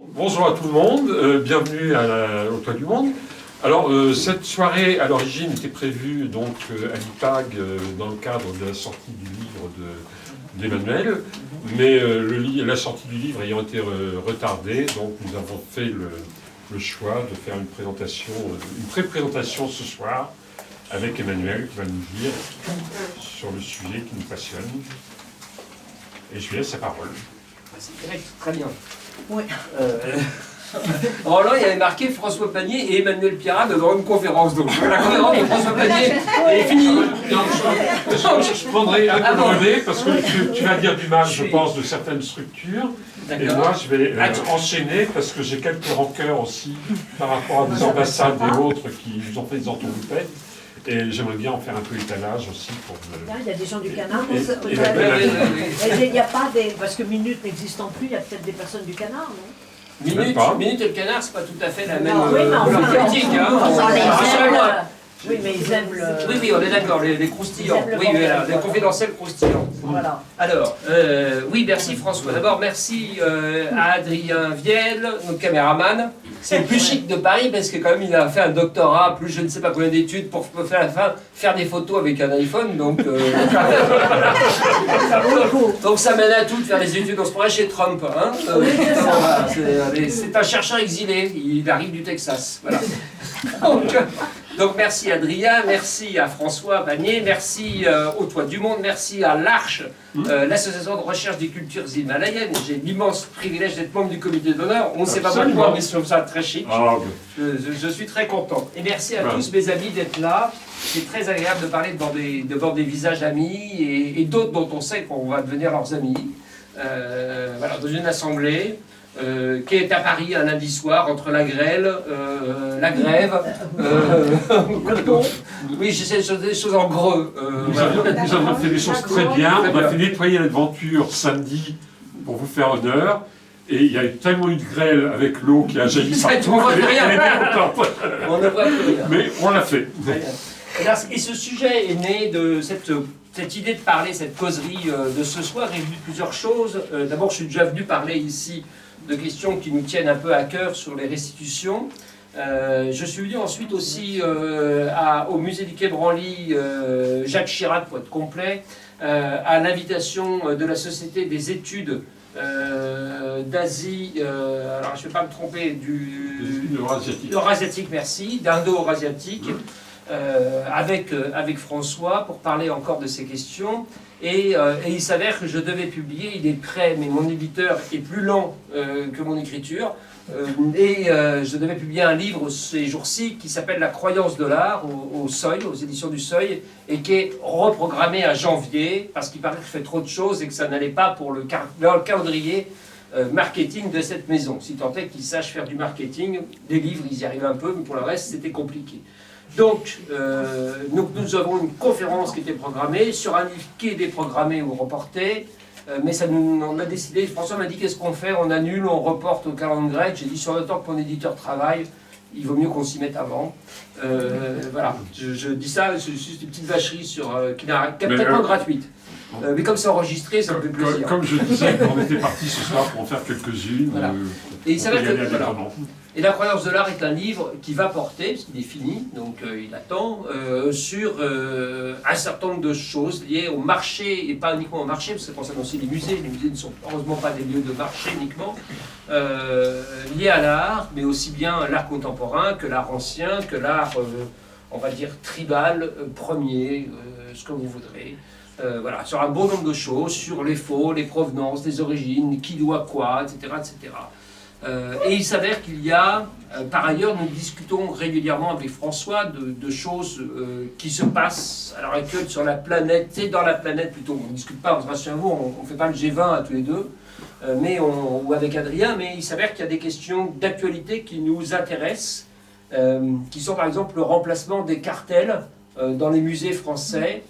Bonjour à tout le monde, bienvenue au Toit du Monde. Alors cette soirée à l'origine était prévue donc à l'IPAG dans le cadre de la sortie du livre d'Emmanuel, mais la sortie du livre ayant été retardée, donc nous avons fait le choix de faire une pré-présentation ce soir avec Emmanuel qui va nous dire sur le sujet qui nous passionne. Et je lui laisse la parole. C'est très bien. Oui. Alors là, il y avait marqué François Panier et Emmanuel Pierrat devant une conférence. Donc la conférence de François Panier est finie. Je prendrai un peu le relais parce que tu vas dire du mal, je pense, de certaines structures. Et moi, je vais enchaîner parce que j'ai quelques rancœurs aussi par rapport à des ambassades et autres qui nous ont fait des entourloupettes. Et j'aimerais bien en faire un peu étalage aussi pour... Il y a des gens du Canard. Il n'y a pas des... Parce que Minute n'existant plus, il y a peut-être des personnes du Canard, non? Minute et le Canard, c'est pas tout à fait la même politique. Oui, mais ils aiment le... Oui, on est d'accord, les croustillants. Oui, les confidentiels croustillants. Voilà. Alors, oui, merci François. D'abord, merci à Adrien Viel, notre caméraman. C'est le plus chic de Paris parce que quand même il a fait un doctorat, plus je ne sais pas combien d'études pour faire des photos avec un iPhone. Donc, donc ça mène à tout de faire des études. On se pourrait chez Trump. Hein, c'est un chercheur exilé. Il arrive du Texas. Voilà. Donc merci Adrien, merci à François Panier, merci au Toit du Monde, merci à l'Arche, l'association de recherche des cultures himalayennes. J'ai l'immense privilège d'être membre du comité d'honneur. On ne sait pas pourquoi, mais je trouve ça très chic. Je suis très content. Et merci à tous mes amis d'être là. C'est très agréable de parler devant des visages amis et d'autres dont on sait qu'on va devenir leurs amis. Voilà, dans une assemblée. Qui est à Paris un lundi soir entre la grêle, la grève. Oui, j'essaie de faire des choses en greux. Nous avons fait des choses très bien. On a fait nettoyer l'aventure samedi pour vous faire honneur. Et il y a eu tellement eu de grêle avec l'eau qui a jailli partout. On ne rien. On ne voit plus rien. Mais on l'a fait. Et ce sujet est né de cette idée de parler, cette causerie de ce soir est venue de plusieurs choses. D'abord, je suis déjà venu parler ici de questions qui nous tiennent un peu à cœur sur les restitutions. Je suis venu ensuite aussi au musée du Quai Branly, Jacques Chirac pour être complet, à l'invitation de la Société des études d'Asie, alors je ne vais pas me tromper, Eurasiatique, merci, d'Indo-Eurasiatique, avec François pour parler encore de ces questions. Et il s'avère que je devais publier, il est prêt, mais mon éditeur est plus lent que mon écriture. Je devais publier un livre ces jours-ci qui s'appelle La croyance de l'art au Seuil, aux éditions du Seuil, et qui est reprogrammé à janvier parce qu'il paraît que je fais trop de choses et que ça n'allait pas pour le calendrier marketing de cette maison. Si tant est qu'ils sachent faire du marketing, des livres ils y arrivent un peu, mais pour le reste c'était compliqué. Donc, nous avons une conférence qui était programmée sur un livre qui est déprogrammé ou reporté, mais on a décidé, François m'a dit qu'est-ce qu'on fait, on annule, on reporte au calendrier grec. J'ai dit sur le temps que mon éditeur travaille, il vaut mieux qu'on s'y mette avant. Voilà, je dis ça, c'est juste une petite vacherie qui n'est peut-être pas gratuite. Mais comme c'est enregistré, ça me fait plaisir. Comme je disais, on était parti ce soir pour en faire quelques-unes. Voilà. Et il s'avère que Et La croyance de l'art est un livre qui va porter, parce qu'il est fini, donc il attend, sur un certain nombre de choses liées au marché, et pas uniquement au marché, parce que ça concerne aussi les musées. Les musées ne sont heureusement pas des lieux de marché uniquement, liés à l'art, mais aussi bien l'art contemporain que l'art ancien, que l'art, on va dire, tribal, premier, ce que vous voudrez. Voilà, sur un bon nombre de choses, sur les faux, les provenances, les origines, qui doit quoi, etc. etc. Et il s'avère qu'il y a, par ailleurs, nous discutons régulièrement avec François de choses qui se passent à l'heure actuelle sur la planète, c'est dans la planète plutôt, on ne discute pas, on se rassure vous, on ne fait pas le G20 à tous les deux, ou avec Adrien, mais il s'avère qu'il y a des questions d'actualité qui nous intéressent, qui sont par exemple le remplacement des cartels dans les musées français,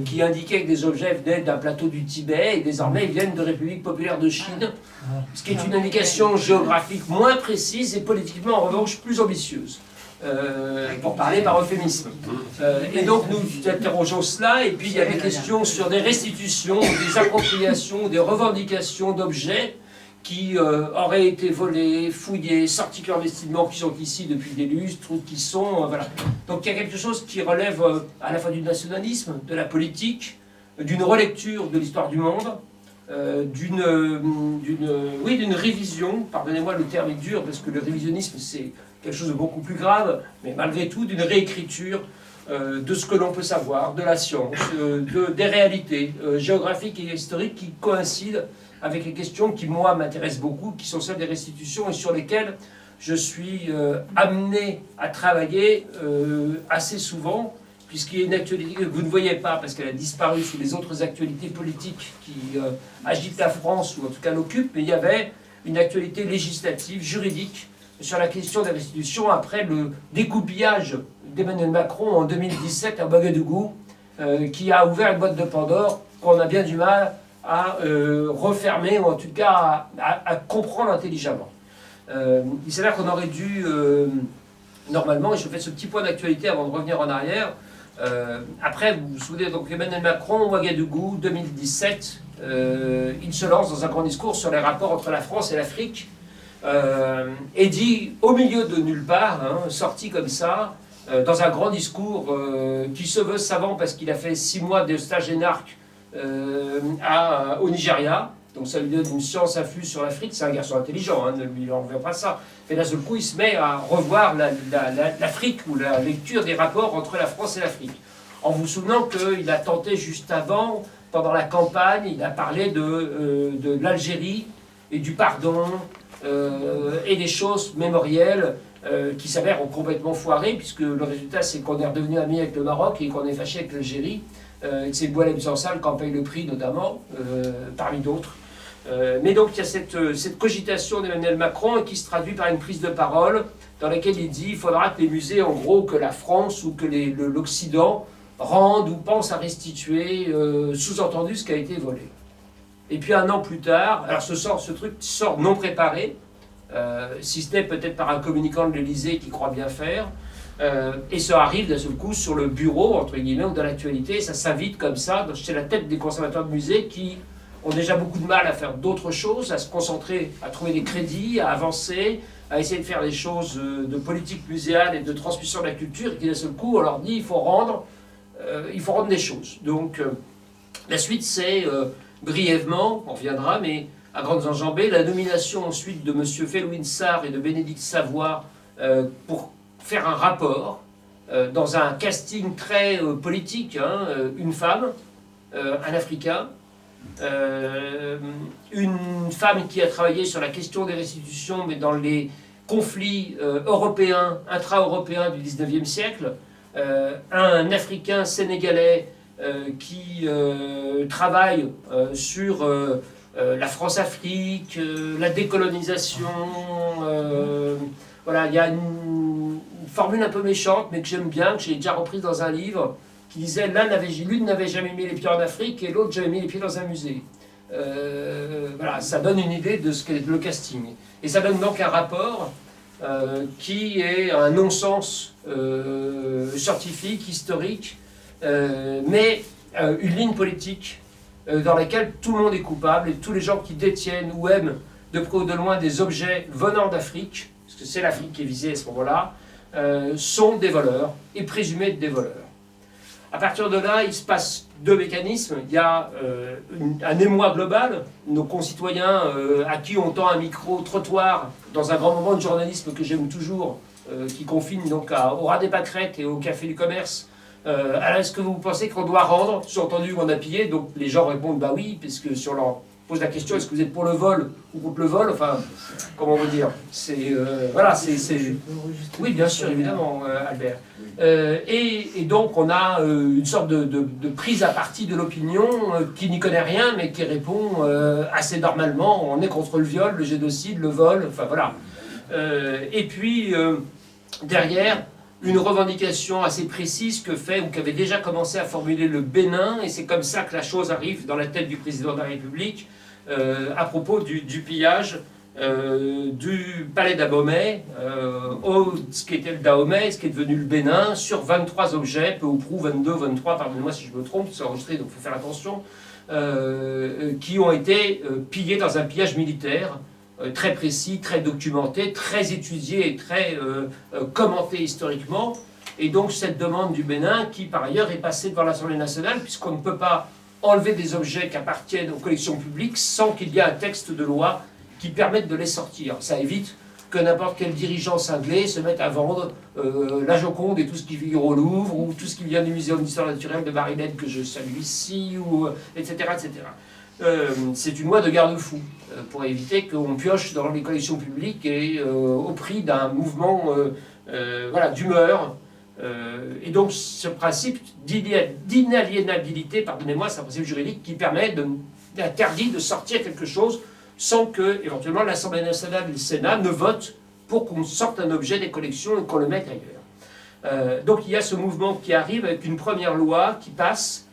qui indiquaient que des objets venaient d'un plateau du Tibet et désormais ils viennent de République populaire de Chine, ce qui est une indication géographique moins précise et politiquement en revanche plus ambitieuse, pour parler par euphémisme. Et donc nous interrogeons cela, et puis il y a des questions sur des restitutions, des appropriations, des revendications d'objets qui auraient été volés, fouillés, sortis clandestinement, qui sont ici depuis des lustres, ou qui sont... voilà. Donc il y a quelque chose qui relève à la fois du nationalisme, de la politique, d'une relecture de l'histoire du monde, d'une révision, pardonnez-moi le terme est dur, parce que le révisionnisme c'est quelque chose de beaucoup plus grave, mais malgré tout d'une réécriture de ce que l'on peut savoir, de la science, des réalités géographiques et historiques qui coïncident avec les questions qui, moi, m'intéressent beaucoup, qui sont celles des restitutions et sur lesquelles je suis amené à travailler assez souvent, puisqu'il y a une actualité que vous ne voyez pas, parce qu'elle a disparu sous les autres actualités politiques qui agitent la France, ou en tout cas l'occupent, mais il y avait une actualité législative, juridique, sur la question des restitutions après le découpillage d'Emmanuel Macron en 2017 à Ouagadougou, qui a ouvert une boîte de Pandore qu'on a bien du mal à refermer, ou en tout cas à comprendre intelligemment. Il s'avère qu'on aurait dû, normalement, et je fais ce petit point d'actualité avant de revenir en arrière, après, vous vous souvenez, donc Emmanuel Macron, Ouagadougou, 2017, il se lance dans un grand discours sur les rapports entre la France et l'Afrique, et dit, au milieu de nulle part, hein, sorti comme ça, dans un grand discours qui se veut savant parce qu'il a fait 6 mois de stage énarque au Nigeria, donc ça lui donne une science infuse sur l'Afrique, c'est un garçon intelligent, hein, ne lui enlevez pas ça. Mais d'un seul coup, il se met à revoir l'Afrique ou la lecture des rapports entre la France et l'Afrique. En vous souvenant qu'il a tenté juste avant, pendant la campagne, il a parlé de l'Algérie et du pardon et des choses mémorielles qui s'avèrent complètement foirées, puisque le résultat c'est qu'on est redevenu amis avec le Maroc et qu'on est fâché avec l'Algérie. C'est Boualem Sansal qui en paye le prix notamment, parmi d'autres. Mais donc il y a cette cogitation d'Emmanuel Macron qui se traduit par une prise de parole dans laquelle il dit qu'il faudra que les musées, en gros, que la France ou que l'Occident rendent ou pensent à restituer, sous-entendu, ce qui a été volé. Et puis 1 an plus tard, alors ce truc sort non préparé, si ce n'est peut-être par un communicant de l'Élysée qui croit bien faire, et ça arrive d'un seul coup sur le bureau, entre guillemets, de l'actualité, ça s'invite comme ça, chez la tête des conservateurs de musées qui ont déjà beaucoup de mal à faire d'autres choses, à se concentrer, à trouver des crédits, à avancer, à essayer de faire des choses de politique muséale et de transmission de la culture, et qui d'un seul coup, on leur dit il faut rendre des choses. Donc la suite c'est, brièvement, on reviendra, mais à grandes enjambées, la nomination ensuite de M. Felwine Sarr et de Bénédicte Savoy pour faire un rapport dans un casting très politique, hein, une femme, un Africain, une femme qui a travaillé sur la question des restitutions, mais dans les conflits européens, intra-européens du 19e siècle, un Africain sénégalais qui travaille sur la France-Afrique, la décolonisation. Voilà, il y a une formule un peu méchante, mais que j'aime bien, que j'ai déjà reprise dans un livre, qui disait l'une n'avait jamais mis les pieds en Afrique et l'autre jamais mis les pieds dans un musée. Voilà, ça donne une idée de ce qu'est le casting. Et ça donne donc un rapport qui est un non-sens scientifique, historique, mais une ligne politique dans laquelle tout le monde est coupable et tous les gens qui détiennent ou aiment de près ou de loin des objets venant d'Afrique, parce que c'est l'Afrique qui est visée à ce moment-là, sont des voleurs et présumés être des voleurs. À partir de là, il se passe 2 mécanismes. Il y a un émoi global. Nos concitoyens à qui on tend un micro-trottoir dans un grand moment de journalisme que j'aime toujours, qui confine donc au Raz des Pâquerettes et au Café du Commerce. Alors est-ce que vous pensez qu'on doit rendre, sous-entendu on a pillé, donc les gens répondent bah oui, puisque sur leur pose la question, est-ce que vous êtes pour le vol ou contre le vol, enfin, comment on veut dire, c'est, voilà, c'est... Oui, bien sûr, évidemment, Albert. Et donc, on a une sorte de prise à partie de l'opinion qui n'y connaît rien, mais qui répond assez normalement, on est contre le viol, le génocide, le vol, enfin, voilà. Et puis, derrière, une revendication assez précise que fait, ou qu'avait déjà commencé à formuler le Bénin, et c'est comme ça que la chose arrive dans la tête du président de la République, à propos du pillage du palais d'Abomey, ce qui était le Dahomey, ce qui est devenu le Bénin, sur 23 objets, peu ou prou, 22, 23, pardonnez-moi si je me trompe, c'est enregistré, donc il faut faire attention, qui ont été pillés dans un pillage militaire très précis, très documenté, très étudié et très commenté historiquement. Et donc cette demande du Bénin, qui par ailleurs est passée devant l'Assemblée nationale, puisqu'on ne peut pas enlever des objets qui appartiennent aux collections publiques sans qu'il y ait un texte de loi qui permette de les sortir. Ça évite que n'importe quel dirigeant cinglé se mette à vendre la Joconde et tout ce qui figure au Louvre, ou tout ce qui vient du Muséum d'histoire naturelle de Marinette que je salue ici, ou, etc. etc. C'est une loi de garde-fou pour éviter qu'on pioche dans les collections publiques et au prix d'un mouvement voilà, d'humeur. Et donc ce principe d'inaliénabilité, pardonnez-moi, c'est un principe juridique qui permet d'interdire de sortir quelque chose sans que, éventuellement, l'Assemblée nationale et le Sénat ne votent pour qu'on sorte un objet des collections et qu'on le mette ailleurs. Donc il y a ce mouvement qui arrive avec une première loi qui passe,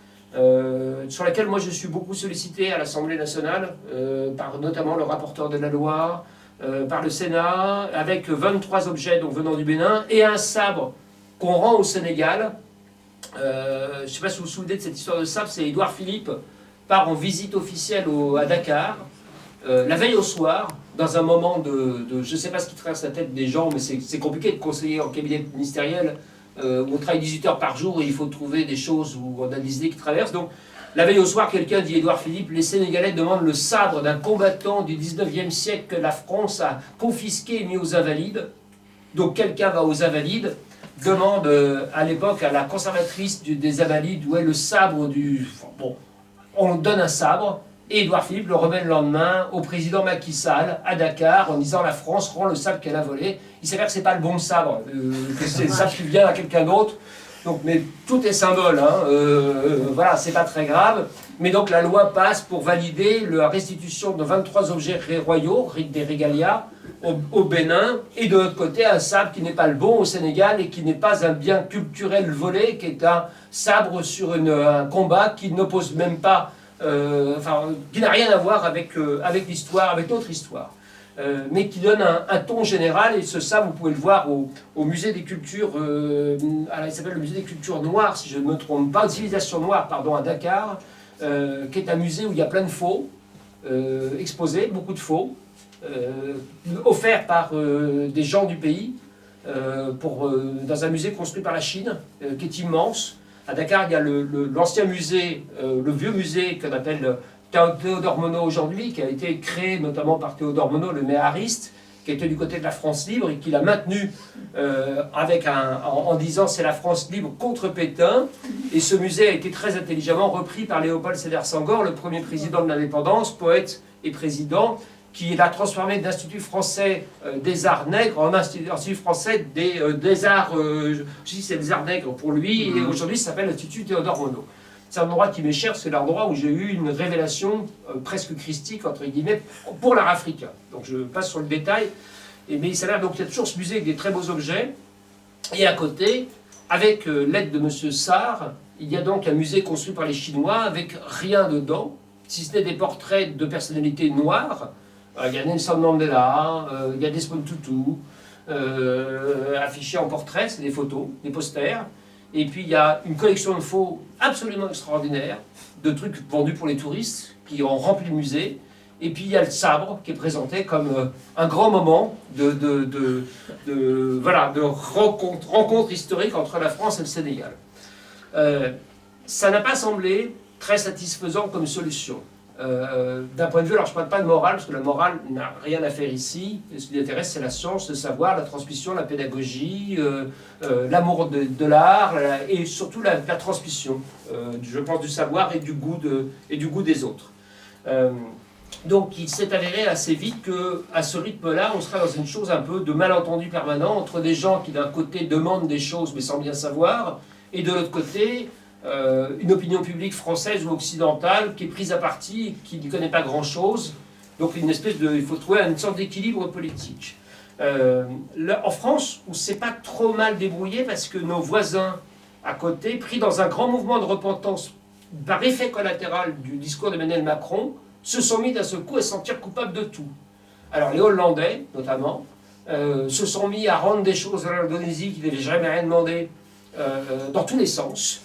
sur laquelle moi je suis beaucoup sollicité à l'Assemblée nationale, par notamment le rapporteur de la loi, par le Sénat, avec 23 objets donc, venant du Bénin, et un sabre qu'on rend au Sénégal. Je ne sais pas si vous vous souvenez de cette histoire de sabre, c'est Édouard Philippe part en visite officielle à Dakar, la veille au soir, dans un moment je ne sais pas ce qui traverse la tête des gens, mais c'est compliqué de conseiller en cabinet ministériel, où on travaille 18 heures par jour et il faut trouver des choses où on a des idées qui traversent. Donc, la veille au soir, quelqu'un dit Édouard Philippe, les Sénégalais demandent le sabre d'un combattant du 19e siècle que la France a confisqué et mis aux Invalides. Donc, quelqu'un va aux Invalides, demande à l'époque à la conservatrice des Invalides où est le sabre du... Bon, on donne un sabre, et Édouard Philippe le remet le lendemain au président Macky Sall à Dakar en disant la France rend le sabre qu'elle a volé. Il s'avère que c'est pas le bon sabre, que c'est le sabre qui vient à quelqu'un d'autre. Donc, mais tout est symbole, hein, voilà, c'est pas très grave. Mais donc la loi passe pour valider la restitution de 23 objets royaux, des régalias, au Bénin, et de l'autre côté un sabre qui n'est pas le bon au Sénégal et qui n'est pas un bien culturel volé, qui est un sabre sur un combat qui n'oppose même pas, qui n'a rien à voir avec l'histoire, avec notre histoire. Mais qui donne un ton général, et ce sabre, vous pouvez le voir au musée des cultures, il s'appelle le musée des cultures noires, si je ne me trompe pas, civilisation noire, pardon, à Dakar, qui est un musée où il y a plein de faux exposés, beaucoup de faux, offerts par des gens du pays, dans un musée construit par la Chine, qui est immense. À Dakar, il y a l'ancien musée, le vieux musée qu'on appelle Théodore Monod aujourd'hui, qui a été créé notamment par Théodore Monod, le méhariste, qui était du côté de la France libre et qui l'a maintenu en disant c'est la France libre contre Pétain. Et ce musée a été très intelligemment repris par Léopold Sédar Senghor, le premier président de l'indépendance, poète et président, qui l'a transformé d'Institut français des arts nègres en Institut français des arts, je dis c'est des arts nègres pour lui, et aujourd'hui ça s'appelle l'Institut Théodore Monod. C'est un endroit qui m'est cher, c'est l'endroit où j'ai eu une révélation presque christique, entre guillemets, pour l'art africain. Donc je passe sur le détail, mais il s'avère donc qu'il y a toujours ce musée avec des très beaux objets, et à côté, avec l'aide de M. Sarr, il y a donc un musée construit par les Chinois avec rien dedans, si ce n'est des portraits de personnalités noires. Il y a Nelson Mandela, il y a Desmond Tutu, affichés en portrait, c'est des photos, des posters. Et puis il y a une collection de faux absolument extraordinaire, de trucs vendus pour les touristes, qui ont rempli le musée. Et puis il y a le sabre qui est présenté comme un grand moment de rencontre historique entre la France et le Sénégal. Ça n'a pas semblé très satisfaisant comme solution. D'un point de vue, alors je ne parle pas de morale, parce que la morale n'a rien à faire ici. Ce qui intéresse, c'est la science, le savoir, la transmission, la pédagogie, l'amour de l'art, et surtout la transmission, je pense, du savoir et du goût des autres. Donc il s'est avéré assez vite qu'à ce rythme-là, on serait dans une chose un peu de malentendu permanent entre des gens qui d'un côté demandent des choses mais sans bien savoir, et de l'autre côté, une opinion publique française ou occidentale qui est prise à partie, qui ne connaît pas grand-chose. Donc il faut trouver une sorte d'équilibre politique. En France, on ne s'est pas trop mal débrouillé parce que nos voisins à côté, pris dans un grand mouvement de repentance par effet collatéral du discours d'Emmanuel Macron, se sont mis d'un seul coup à se sentir coupables de tout. Alors les Hollandais, notamment, se sont mis à rendre des choses à l'Indonésie qui n'avaient jamais rien demandé, dans tous les sens.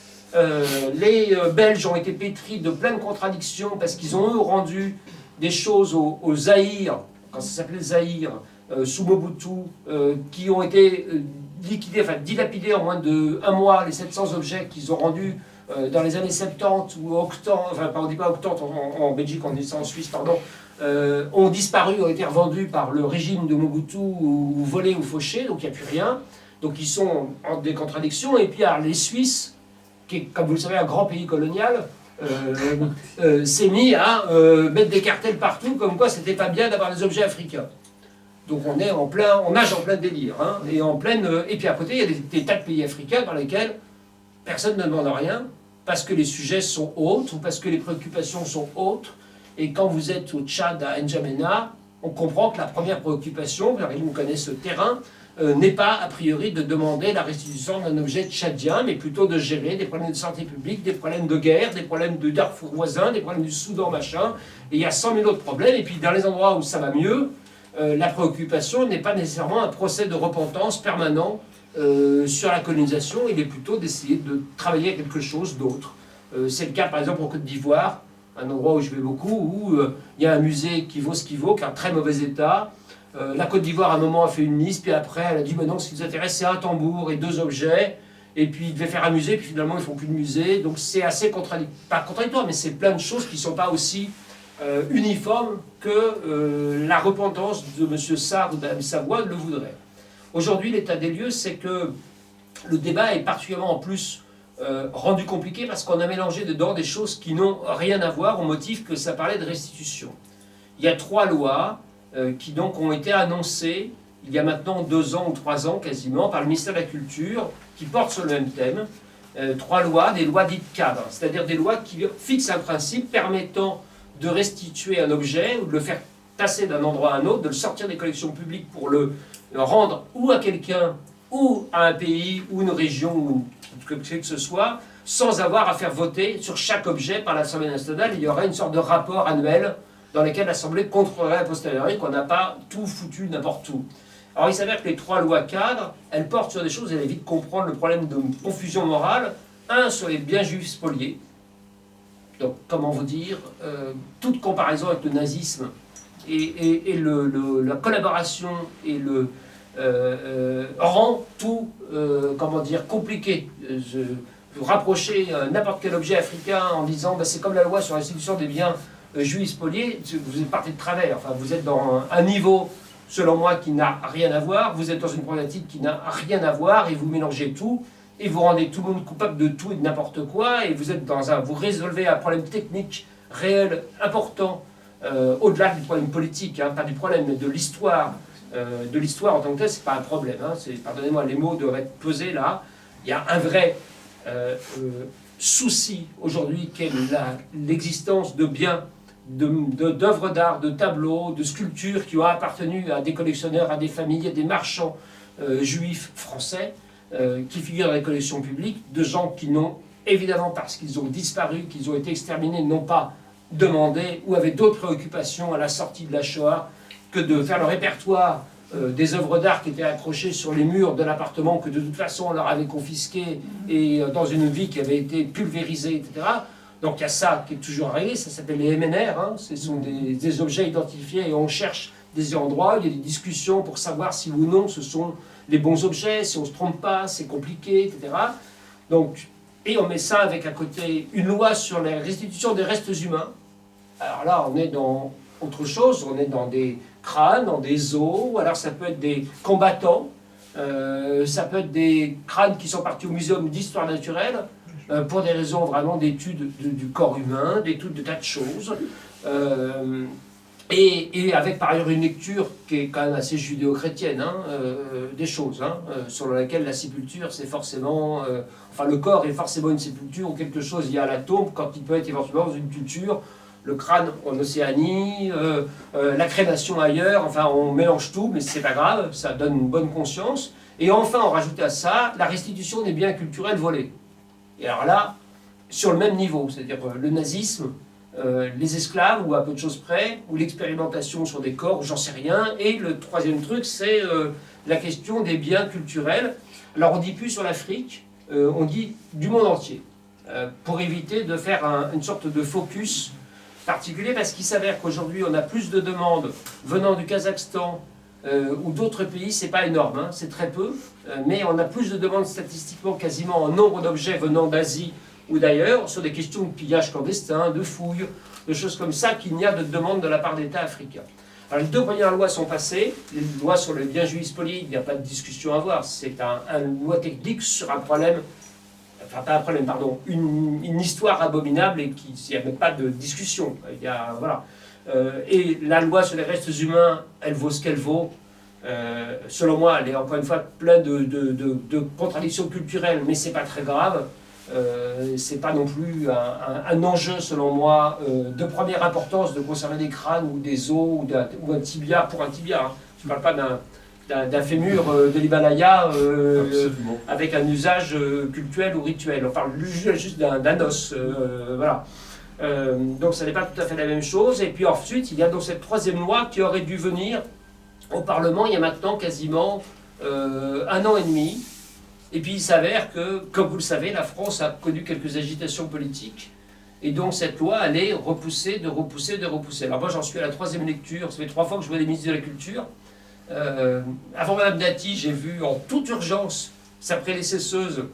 Les Belges ont été pétris de plein de contradictions parce qu'ils ont eux rendu des choses au Zaïre quand ça s'appelait Zaïre, sous Mobutu, qui ont été liquidés, enfin dilapidés en moins d'1 mois, les 700 objets qu'ils ont rendus dans les années 70 ou 80, enfin on dit pas 80 en Belgique, on dit ça en Suisse, pardon, ont disparu, ont été revendus par le régime de Mobutu ou volés ou fauchés, donc il n'y a plus rien. Donc ils sont en des contradictions. Et puis alors, les Suisses, qui est, comme vous le savez, un grand pays colonial, s'est mis à mettre des cartels partout, comme quoi c'était pas bien d'avoir des objets africains. Donc on est en plein, on nage en plein délire, hein, et en pleine. Et puis à côté, il y a des tas de pays africains dans lesquels personne ne demande rien, parce que les sujets sont autres, ou parce que les préoccupations sont autres. Et quand vous êtes au Tchad, à N'Djamena, on comprend que la première préoccupation, vous connaissez ce terrain, n'est pas a priori de demander la restitution d'un objet tchadien, mais plutôt de gérer des problèmes de santé publique, des problèmes de guerre, des problèmes de Darfour voisin, des problèmes du Soudan machin, et il y a 100 000 autres problèmes. Et puis dans les endroits où ça va mieux, la préoccupation n'est pas nécessairement un procès de repentance permanent sur la colonisation, il est plutôt d'essayer de travailler à quelque chose d'autre. C'est le cas par exemple en Côte d'Ivoire, un endroit où je vais beaucoup, où il y a un musée qui vaut ce qu'il vaut, qui est en très mauvais état. La Côte d'Ivoire, à un moment, a fait une liste, puis après, elle a dit, non, ce qui nous intéresse, c'est un tambour et 2 objets. Et puis, ils devaient faire un musée, puis finalement, ils ne font plus de musée. Donc, c'est assez pas contradictoire, mais c'est plein de choses qui ne sont pas aussi uniformes que la repentance de M. Sarr ou de Mme Savoie le voudrait. Aujourd'hui, l'état des lieux, c'est que le débat est particulièrement en plus rendu compliqué parce qu'on a mélangé dedans des choses qui n'ont rien à voir au motif que ça parlait de restitution. Il y a 3 lois qui donc ont été annoncées il y a maintenant 2 ans ou 3 ans quasiment par le ministère de la Culture qui portent sur le même thème. 3 lois, des lois dites cadres, c'est-à-dire des lois qui fixent un principe permettant de restituer un objet ou de le faire passer d'un endroit à un autre, de le sortir des collections publiques pour le rendre ou à quelqu'un ou à un pays ou une région ou que ce soit, sans avoir à faire voter sur chaque objet par l'Assemblée nationale. Il y aurait une sorte de rapport annuel dans lequel l'Assemblée contrôlerait a posteriori qu'on n'a pas tout foutu n'importe où. Alors il s'avère que les 3 lois cadres, elles portent sur des choses, elles évitent de comprendre le problème de confusion morale. Un, sur les biens juifs spoliés. Donc comment vous dire, toute comparaison avec le nazisme et la collaboration et le rend tout, comment dire, compliqué. Vous rapprochez n'importe quel objet africain en disant c'est comme la loi sur la restitution des biens juifs spoliés, vous partez de travers. Enfin, vous êtes dans un niveau, selon moi, qui n'a rien à voir. Vous êtes dans une problématique qui n'a rien à voir et vous mélangez tout et vous rendez tout le monde coupable de tout et de n'importe quoi. Et vous êtes vous résolvez un problème technique réel important au-delà du problème politique, hein, pas du problème, mais de l'histoire. De l'histoire en tant que telle, c'est pas un problème. Hein, pardonnez-moi, les mots doivent être pesés là. Il y a un vrai souci aujourd'hui qu'est l'existence de biens, d'œuvres d'art, de tableaux, de sculptures qui ont appartenu à des collectionneurs, à des familles, à des marchands juifs français qui figurent dans les collections publiques, de gens qui n'ont, évidemment parce qu'ils ont disparu, qu'ils ont été exterminés, n'ont pas demandé ou avaient d'autres préoccupations à la sortie de la Shoah que de faire le répertoire des œuvres d'art qui étaient accrochées sur les murs de l'appartement que de toute façon on leur avait confisqué et dans une vie qui avait été pulvérisée, etc. Donc il y a ça qui est toujours arrivé, ça s'appelle les MNR, hein, ce sont des objets identifiés et on cherche des endroits, il y a des discussions pour savoir si ou non ce sont les bons objets, si on ne se trompe pas, c'est compliqué, etc. Donc, et on met ça avec à côté une loi sur la restitution des restes humains. Alors là, on est dans autre chose, on est dans des crânes, dans des os, ou alors ça peut être des combattants, ça peut être des crânes qui sont partis au muséum d'histoire naturelle pour des raisons vraiment d'études du corps humain, d'études de tas de choses, et avec par ailleurs une lecture qui est quand même assez judéo-chrétienne, hein, des choses, hein, selon laquelle la sépulture c'est forcément, enfin le corps est forcément une sépulture ou quelque chose lié à la tombe quand il peut être éventuellement dans une culture. Le crâne en Océanie, la crémation ailleurs, enfin on mélange tout, mais c'est pas grave, ça donne une bonne conscience. Et enfin, on rajoute à ça la restitution des biens culturels volés. Et alors là, sur le même niveau, c'est-à-dire le nazisme, les esclaves, ou à peu de choses près, ou l'expérimentation sur des corps, ou j'en sais rien. Et le troisième truc, c'est la question des biens culturels. Alors on dit plus sur l'Afrique, on dit du monde entier, pour éviter de faire une sorte de focus particulier parce qu'il s'avère qu'aujourd'hui on a plus de demandes venant du Kazakhstan ou d'autres pays, c'est pas énorme, hein, c'est très peu, mais on a plus de demandes statistiquement quasiment en nombre d'objets venant d'Asie ou d'ailleurs sur des questions de pillage clandestin, de fouilles, de choses comme ça qu'il n'y a de demande de la part d'États africains. Alors les 2 premières lois sont passées, les lois sur le bien juice politique, il n'y a pas de discussion à avoir, c'est une loi technique sur un problème, enfin pas un problème, pardon, une histoire abominable et il n'y a même pas de discussion. Il y a, voilà. Et la loi sur les restes humains, elle vaut ce qu'elle vaut. Selon moi, elle est encore une fois pleine de contradictions culturelles, mais c'est pas très grave. C'est pas non plus un enjeu, selon moi, de première importance de conserver des crânes ou des os ou un tibia pour un tibia. Hein. Je ne parle pas d'un fémur de l'Himalaya avec un usage cultuel ou rituel. On parle juste d'un os. Voilà. Donc ça n'est pas tout à fait la même chose. Et puis ensuite, il y a donc cette 3e loi qui aurait dû venir au Parlement il y a maintenant quasiment 1 an et demi. Et puis il s'avère que, comme vous le savez, la France a connu quelques agitations politiques. Et donc cette loi allait repousser, de repousser. Alors moi j'en suis à la 3e lecture, ça fait 3 fois que je vois des ministres de la Culture. Avant Madame Dati, j'ai vu en toute urgence sa prédécesseuse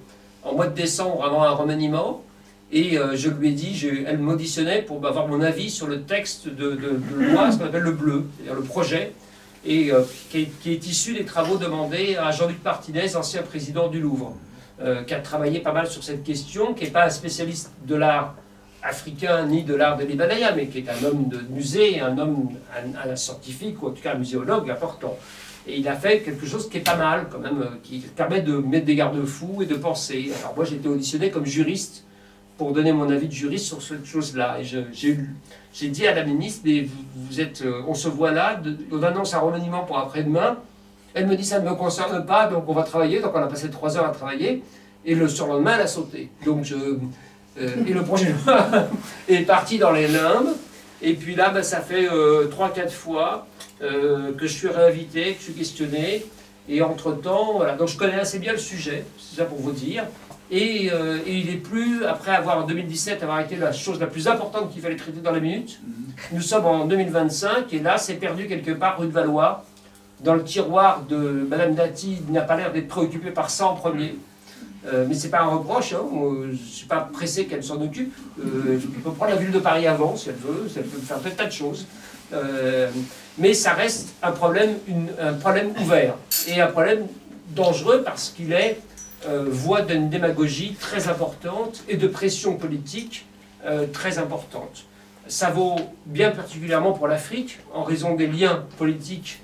en mois de décembre avant un remaniement. Et je lui ai dit, elle m'auditionnait pour avoir mon avis sur le texte de loi, ce qu'on appelle le bleu, c'est-à-dire le projet, et qui est issu des travaux demandés à Jean-Luc Martinez, ancien président du Louvre, qui a travaillé pas mal sur cette question, qui n'est pas un spécialiste de l'art africain ni de l'art de l'Himalaya, mais qui est un homme de musée, un scientifique, ou en tout cas un muséologue important. Et il a fait quelque chose qui est pas mal, quand même, qui permet de mettre des garde-fous et de penser. Alors moi j'ai été auditionné comme juriste pour donner mon avis de juriste sur cette chose-là. Et j'ai dit à la ministre, mais vous êtes, on se voit là, on annonce un remaniement pour après-demain. Elle me dit, ça ne me concerne pas, donc on va travailler. Donc on a passé 3 heures à travailler. Et le surlendemain, elle a sauté. Donc et le projet est parti dans les limbes. Et puis là, ben, ça fait 3-4 fois que je suis réinvité, que je suis questionné. Et entre-temps, voilà. Donc je connais assez bien le sujet, c'est ça pour vous dire. Et il est plus, après avoir en 2017 avoir été la chose la plus importante qu'il fallait traiter dans la minute, nous sommes en 2025 et là c'est perdu quelque part rue de Valois, dans le tiroir de Madame Dati, il n'a pas l'air d'être préoccupée par ça en premier. Mais c'est pas un reproche, hein, je ne suis pas pressé qu'elle s'en occupe. Elle peut prendre la ville de Paris avant si elle veut, ça peut faire un tas de choses. Mais ça reste un problème ouvert et un problème dangereux parce qu'il est voie d'une démagogie très importante et de pression politique très importante. Ça vaut bien particulièrement pour l'Afrique, en raison des liens politiques,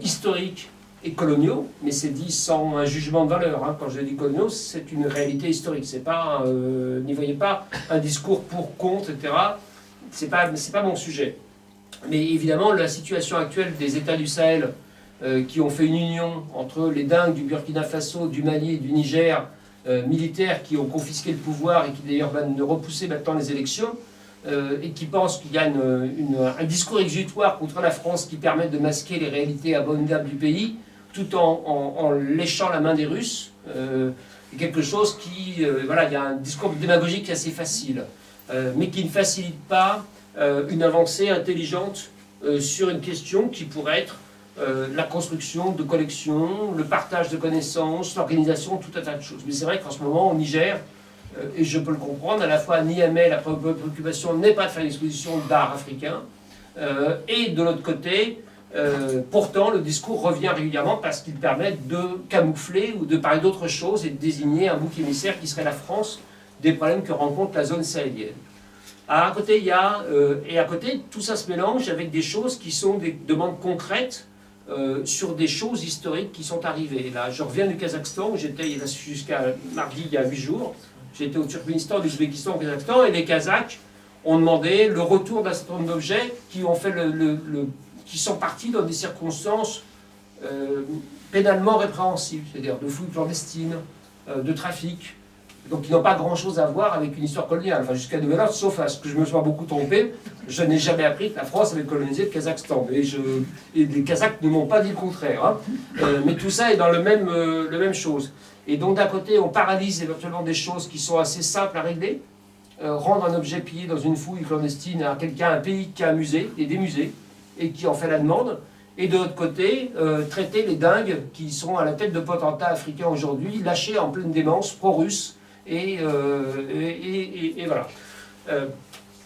historiques et coloniaux, mais c'est dit sans un jugement de valeur. Hein. Quand je dis coloniaux, c'est une réalité historique. C'est pas, n'y voyez pas un discours pour, contre, etc. C'est pas mon sujet. Mais évidemment, la situation actuelle des États du Sahel, qui ont fait une union entre les dingues du Burkina Faso, du Mali et du Niger, militaires qui ont confisqué le pouvoir et qui d'ailleurs vont repousser maintenant les élections, et qui pensent qu'il y a un discours exutoire contre la France qui permet de masquer les réalités abominables du pays, tout en léchant la main des Russes, quelque chose qui... voilà, il y a un discours démagogique qui est assez facile, mais qui ne facilite pas une avancée intelligente sur une question qui pourrait être la construction de collections, le partage de connaissances, l'organisation, tout un tas de choses. Mais c'est vrai qu'en ce moment, au Niger, et je peux le comprendre, à la fois à Niamey, la préoccupation n'est pas de faire une exposition d'art africain, et de l'autre côté, pourtant, le discours revient régulièrement parce qu'il permet de camoufler ou de parler d'autre chose et de désigner un bouc émissaire qui serait la France des problèmes que rencontre la zone sahélienne. À côté, il y a, et à côté, tout ça se mélange avec des choses qui sont des demandes concrètes sur des choses historiques qui sont arrivées. Là, je reviens du Kazakhstan, où j'étais jusqu'à mardi, il y a 8 jours. J'étais au Turkménistan, l'Ouzbékistan, au Kazakhstan, et les Kazakhs ont demandé le retour d'un certain nombre d'objets qui ont fait qui sont partis dans des circonstances pénalement répréhensibles, c'est-à-dire de fouilles clandestines, de trafic, donc qui n'ont pas grand-chose à voir avec une histoire coloniale. Enfin, jusqu'à nouvel ordre, sauf à ce que je me sois beaucoup trompé, je n'ai jamais appris que la France avait colonisé le Kazakhstan. Et les Kazakhs ne m'ont pas dit le contraire. Hein. Mais tout ça est dans le même chose. Et donc d'un côté, on paralyse éventuellement des choses qui sont assez simples à régler, rendre un objet pillé dans une fouille clandestine à quelqu'un, un pays qui a un musée, et des musées, et qui en fait la demande. Et de l'autre côté, traiter les dingues qui sont à la tête de potentats africains aujourd'hui, lâchés en pleine démence, pro-russes, et voilà.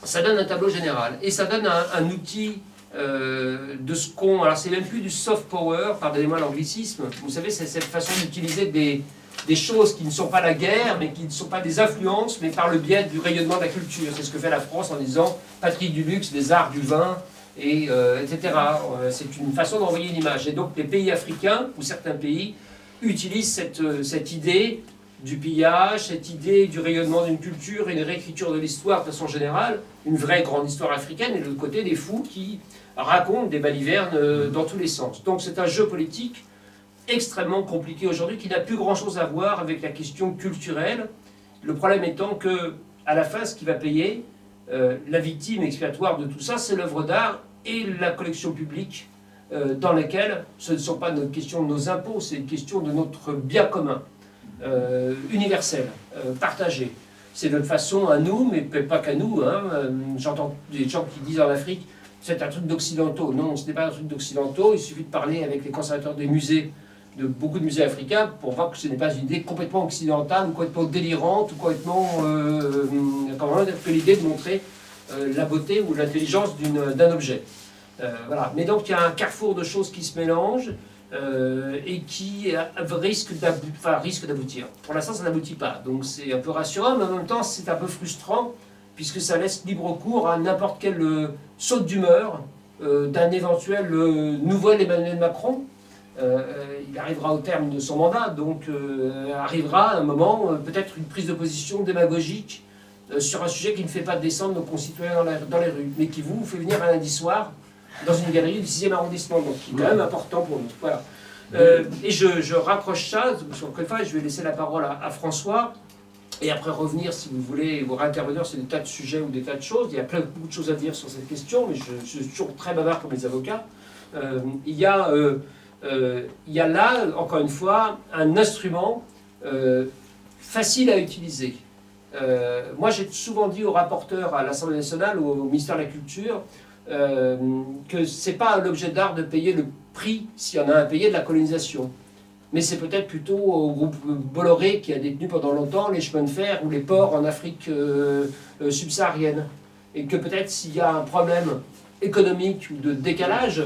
Ça donne un tableau général. Et ça donne un outil de ce qu'on... Alors c'est même plus du soft power, pardonnez-moi l'anglicisme, vous savez, c'est cette façon d'utiliser des choses qui ne sont pas la guerre, mais qui ne sont pas des influences, mais par le biais du rayonnement de la culture. C'est ce que fait la France en disant patrie du luxe, des arts, du vin, etc. C'est une façon d'envoyer une image. Et donc les pays africains, ou certains pays, utilisent cette idée du pillage, cette idée du rayonnement d'une culture et une réécriture de l'histoire de façon générale, une vraie grande histoire africaine, et de l'autre côté des fous qui racontent des balivernes dans tous les sens. Donc c'est un jeu politique extrêmement compliqué aujourd'hui qui n'a plus grand-chose à voir avec la question culturelle. Le problème étant que, à la fin, ce qui va payer, la victime expiatoire de tout ça, c'est l'œuvre d'art et la collection publique dans laquelle ce ne sont pas une question de nos impôts, c'est une question de notre bien commun, universel, partagé. C'est notre façon à nous, mais pas qu'à nous. Hein. J'entends des gens qui disent en Afrique, c'est un truc d'occidentaux. Non, ce n'est pas un truc d'occidentaux. Il suffit de parler avec les conservateurs des musées, de beaucoup de musées africains, pour voir que ce n'est pas une idée complètement occidentale, ou complètement délirante, ou complètement... que l'idée de montrer la beauté ou l'intelligence d'un objet. Voilà. Mais donc il y a un carrefour de choses qui se mélangent et qui risque d'aboutir. Pour l'instant, ça n'aboutit pas. Donc c'est un peu rassurant, mais en même temps, c'est un peu frustrant, puisque ça laisse libre cours à n'importe quel saut d'humeur d'un éventuel nouvel Emmanuel Macron. Il arrivera au terme de son mandat, donc arrivera un moment, peut-être une prise de position démagogique sur un sujet qui ne fait pas descendre nos concitoyens dans les rues, mais qui vous fait venir un lundi soir dans une galerie du 6e arrondissement, donc qui est quand même important pour nous. Voilà. Et je raccroche ça, parce qu'encore une fois, je vais laisser la parole à François, et après revenir, si vous voulez, vous réintervenir sur des tas de sujets ou des tas de choses. Il y a beaucoup de choses à dire sur cette question, mais je suis toujours très bavard comme les avocats. Il y a là, encore une fois, un instrument facile à utiliser. Moi, j'ai souvent dit aux rapporteurs à l'Assemblée nationale ou au ministère de la Culture que ce n'est pas l'objet d'art de payer le prix, s'il y en a un payé, de la colonisation. Mais c'est peut-être plutôt au groupe Bolloré qui a détenu pendant longtemps les chemins de fer ou les ports en Afrique subsaharienne. Et que peut-être s'il y a un problème économique ou de décalage,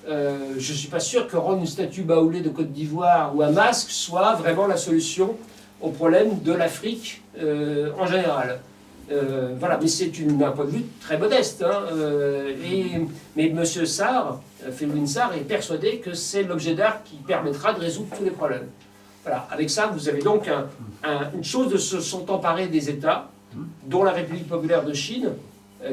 je ne suis pas sûr que rendre une statue baoulée de Côte d'Ivoire ou un masque soit vraiment la solution au problème de l'Afrique en général. Voilà, mais c'est un point de vue très modeste. Hein, mais M. Sarr, Felwine Sarr, est persuadé que c'est l'objet d'art qui permettra de résoudre tous les problèmes. Voilà, avec ça, vous avez donc une chose de se sont emparés des États, dont la République populaire de Chine,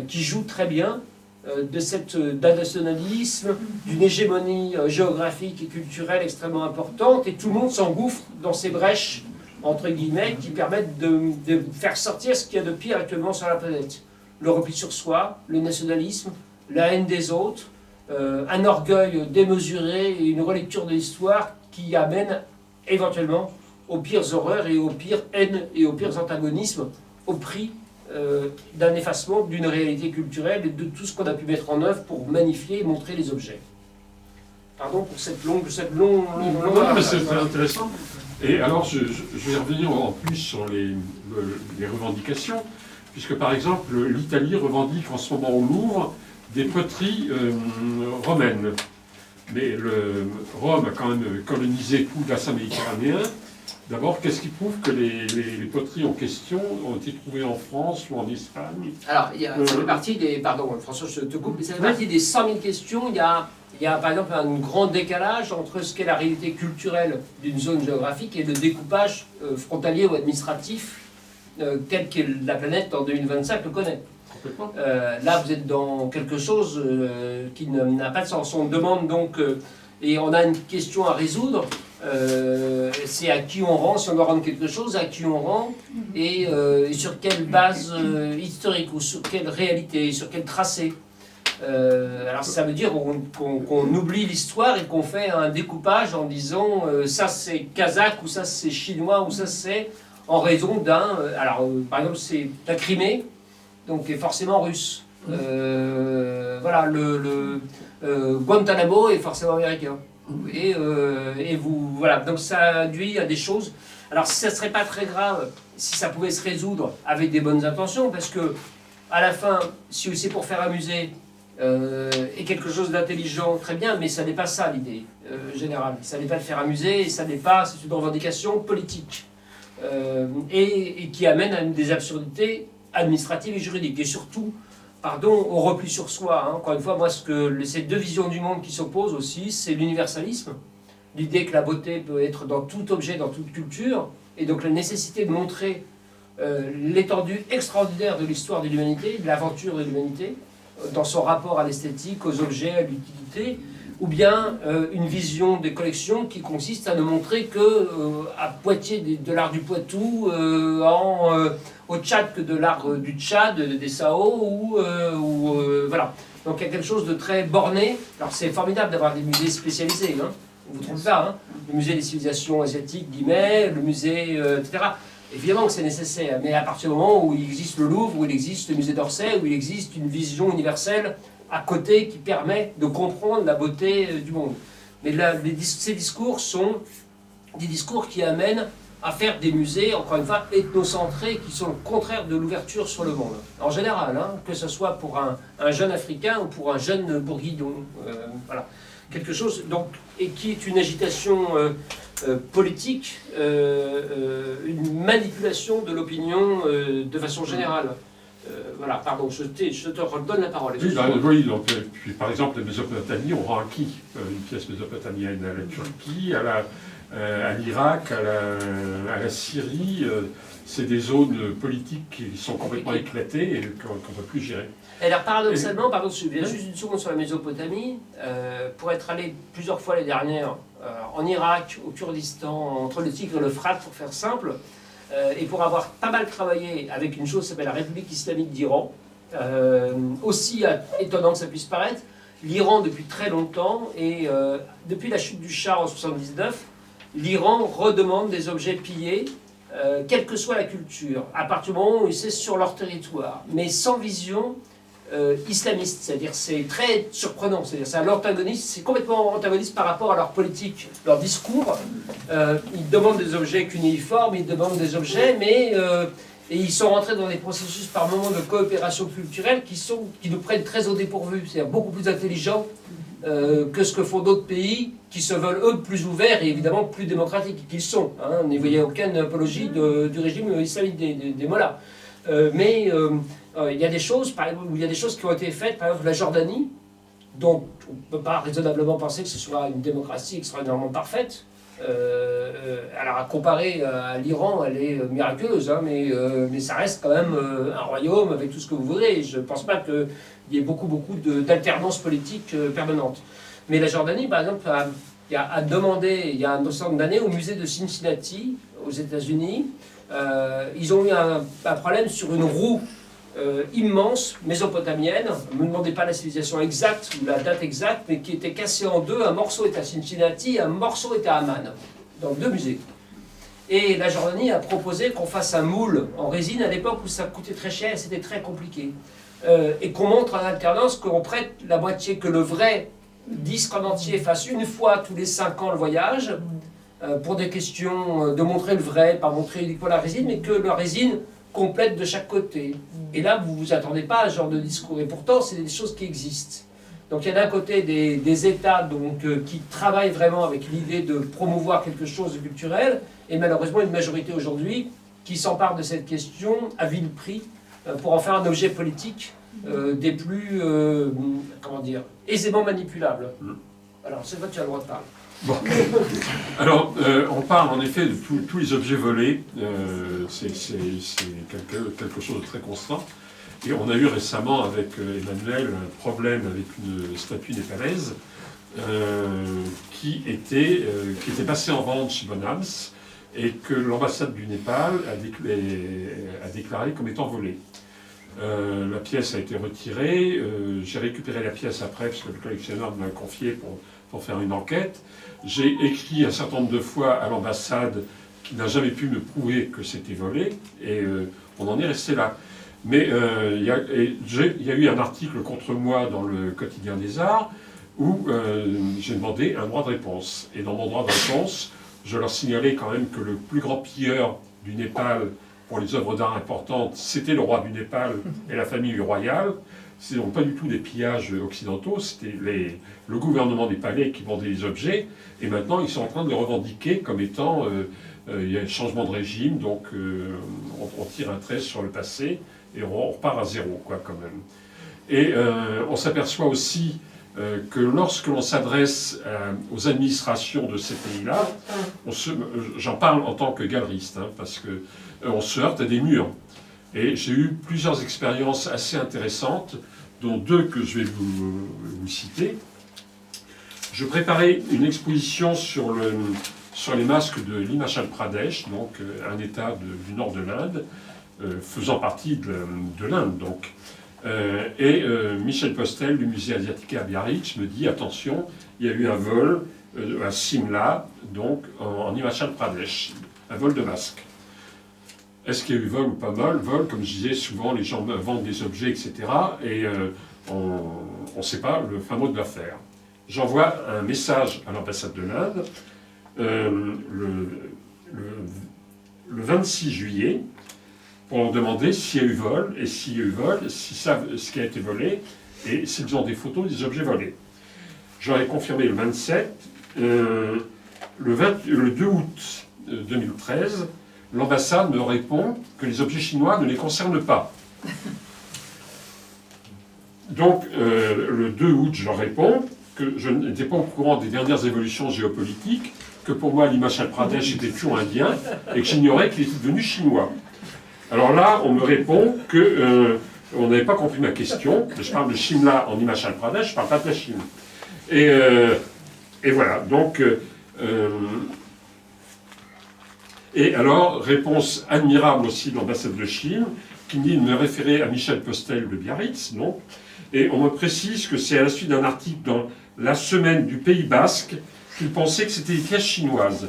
qui joue très bien d'un nationalisme, d'une hégémonie géographique et culturelle extrêmement importante, et tout le monde s'engouffre dans ces brèches, entre guillemets, qui permettent de faire sortir ce qu'il y a de pire actuellement sur la planète. Le repli sur soi, le nationalisme, la haine des autres, un orgueil démesuré et une relecture de l'histoire qui amène éventuellement aux pires horreurs et aux pires haines et aux pires antagonismes au prix d'un effacement d'une réalité culturelle et de tout ce qu'on a pu mettre en œuvre pour magnifier et montrer les objets. Pardon pour cette longue non, mais c'est très intéressant. Et alors, je vais revenir en plus sur les revendications, puisque par exemple, l'Italie revendique en ce moment au Louvre des poteries romaines. Mais Rome a quand même colonisé tout le bassin méditerranéen. D'abord, qu'est-ce qui prouve que les poteries en question ont été trouvées en France ou en Espagne? Alors, ça fait partie des... Pardon, François, je te coupe, mais ça fait partie des 100 000 questions. Il y a par exemple un grand décalage entre ce qu'est la réalité culturelle d'une zone géographique et le découpage frontalier ou administratif tel que la planète en 2025 le connaît. Là, vous êtes dans quelque chose qui n'a pas de sens. On demande donc, et on a une question à résoudre, c'est à qui on rend, si on doit rendre quelque chose, à qui on rend, et sur quelle base historique, ou sur quelle réalité, sur quel tracé. Alors ça veut dire qu'on oublie l'histoire et qu'on fait un découpage en disant ça c'est kazakh, ou ça c'est chinois, ou ça c'est en raison d'un... par exemple, c'est la Crimée, donc est forcément russe. Voilà, Guantanamo est forcément américain. Et voilà, donc ça induit à des choses. Alors ça ne serait pas très grave si ça pouvait se résoudre avec des bonnes intentions, parce que à la fin, si c'est pour faire amuser et quelque chose d'intelligent, très bien, mais ça n'est pas ça l'idée générale. Ça n'est pas de faire amuser, et ça n'est pas, c'est une revendication politique et qui amène à des absurdités administratives et juridiques. Et surtout, pardon, au repli sur soi. Hein. Encore une fois, moi, ces deux visions du monde qui s'opposent aussi, c'est l'universalisme, l'idée que la beauté peut être dans tout objet, dans toute culture, et donc la nécessité de montrer l'étendue extraordinaire de l'histoire de l'humanité, de l'aventure de l'humanité, dans son rapport à l'esthétique, aux objets, à l'utilité, ou bien une vision des collections qui consiste à ne montrer que à Poitiers de l'art du Poitou, au Tchad que de l'art du Tchad, des Sao, voilà. Donc il y a quelque chose de très borné. Alors c'est formidable d'avoir des musées spécialisés, hein. Vous ne trouvez pas, hein. Le musée des civilisations asiatiques, guillemets, le musée, etc. Évidemment que c'est nécessaire, mais à partir du moment où il existe le Louvre, où il existe le musée d'Orsay, où il existe une vision universelle à côté qui permet de comprendre la beauté du monde. Mais là, ces discours sont des discours qui amènent à faire des musées, encore une fois, ethnocentrés, qui sont le contraire de l'ouverture sur le monde. En général, hein, que ce soit pour un jeune Africain ou pour un jeune Bourguignon. Voilà. Quelque chose, donc, et qui est une agitation politique, une manipulation de l'opinion de façon générale. Voilà, pardon, je te redonne la parole. Oui, donc, puis, par exemple, la Mésopotamie, on rend qui une pièce mésopotamienne à la Turquie, à l'Irak, à la Syrie. C'est des zones politiques qui sont complètement éclatées et qu'on ne peut plus gérer. Alors paradoxalement, pardon, je viens juste une seconde sur la Mésopotamie, pour être allé plusieurs fois les dernières en Irak, au Kurdistan, entre le Tigre et l'Euphrate, pour faire simple, et pour avoir pas mal travaillé avec une chose qui s'appelle la République islamique d'Iran, aussi étonnant que ça puisse paraître, l'Iran depuis très longtemps, et depuis la chute du Shah en 79, l'Iran redemande des objets pillés, quelle que soit la culture, à partir du moment où c'est sur leur territoire, mais sans vision islamiste, c'est-à-dire c'est très surprenant, c'est-à-dire c'est l'antagoniste, c'est complètement antagoniste par rapport à leur politique, leur discours. Ils demandent des objets cunéiformes, ils demandent des objets, mais et ils sont rentrés dans des processus par moments de coopération culturelle qui nous prennent très au dépourvu, c'est-à-dire beaucoup plus intelligents que ce que font d'autres pays qui se veulent eux plus ouverts et évidemment plus démocratiques qu'ils sont. Hein. N'y voyez aucune apologie du régime islamique des mollahs. Mais il y a des choses, par exemple, il y a des choses qui ont été faites, par exemple la Jordanie, dont on ne peut pas raisonnablement penser que ce soit une démocratie extraordinairement parfaite. Alors à comparer à l'Iran, elle est miraculeuse, hein, mais ça reste quand même un royaume avec tout ce que vous voudrez. Je ne pense pas qu'il y ait beaucoup d'alternance politique permanente. Mais la Jordanie, par exemple, a demandé, il y a un certain nombre d'années, au musée de Cincinnati, aux États-Unis, ils ont eu un problème sur une roue immense, mésopotamienne. Ne me demandez pas la civilisation exacte ou la date exacte, mais qui était cassée en deux. Un morceau est à Cincinnati, un morceau est à Amman. Donc deux musées. Et la Jordanie a proposé qu'on fasse un moule en résine à l'époque où ça coûtait très cher et c'était très compliqué. Et qu'on montre en alternance, qu'on prête la moitié, que le vrai disque en entier fasse une fois tous les 5 ans le voyage, pour des questions de montrer le vrai, pas montrer uniquement la résine, mais que la résine complète de chaque côté. Et là, vous ne vous attendez pas à ce genre de discours. Et pourtant, c'est des choses qui existent. Donc il y a d'un côté des États donc, qui travaillent vraiment avec l'idée de promouvoir quelque chose de culturel, et malheureusement une majorité aujourd'hui qui s'empare de cette question à vil prix pour en faire un objet politique des plus, comment dire, aisément manipulables. Alors c'est vrai que tu as le droit de parler. Bon. Alors, on parle en effet de tous les objets volés, c'est quelque chose de très constant. Et on a eu récemment avec Emmanuel un problème avec une statue népalaise qui était passée en vente chez Bonhams et que l'ambassade du Népal a déclaré comme étant volée. La pièce a été retirée, j'ai récupéré la pièce après parce que le collectionneur m'a confié pour faire une enquête. J'ai écrit un certain nombre de fois à l'ambassade qui n'a jamais pu me prouver que c'était volé et on en est resté là. Mais il y a eu un article contre moi dans le Quotidien des Arts où j'ai demandé un droit de réponse. Et dans mon droit de réponse, je leur signalais quand même que le plus grand pilleur du Népal pour les œuvres d'art importantes, c'était le roi du Népal et la famille royale. Ce n'étaient pas du tout des pillages occidentaux, c'était le gouvernement des palais qui vendait les objets. Et maintenant, ils sont en train de le revendiquer comme étant... il y a un changement de régime, donc on tire un trait sur le passé et on repart à zéro, quoi, quand même. Et on s'aperçoit aussi que lorsque l'on s'adresse aux administrations de ces pays-là, j'en parle en tant que galeriste, hein, parce qu'on se heurte à des murs. Et j'ai eu plusieurs expériences assez intéressantes, dont deux que je vais vous citer. Je préparais une exposition sur les masques de l'Himachal Pradesh, donc un État du nord de l'Inde, faisant partie de l'Inde, donc. Michel Postel du musée asiatique à Biarritz me dit attention, il y a eu un vol à Simla, donc en Himachal Pradesh, un vol de masques. Est-ce qu'il y a eu vol ou pas vol? Comme je disais, souvent les gens vendent des objets, etc. Et on ne sait pas le fin mot de l'affaire. J'envoie un message à l'ambassade de l'Inde le 26 juillet pour leur demander s'il y a eu vol, et s'il y a eu vol, s'ils savent ce qui a été volé, et s'ils ont des photos des objets volés. J'aurais confirmé le 27. Le 2 août 2013, l'ambassade me répond que les objets chinois ne les concernent pas. Donc, le 2 août, je leur réponds que je n'étais pas au courant des dernières évolutions géopolitiques, que pour moi, l'Himachal Pradesh était toujours indien, et que j'ignorais qu'il était devenu chinois. Alors là, on me répond qu'on n'avait pas compris ma question. Je parle de Shimla en Himachal Pradesh, je ne parle pas de la Chine. Et voilà, donc... et alors, réponse admirable aussi de l'ambassade de Chine, qui me dit de me référer à Michel Postel de Biarritz, non. Et on me précise que c'est à la suite d'un article dans La Semaine du Pays Basque qu'il pensait que c'était des pièces chinoises.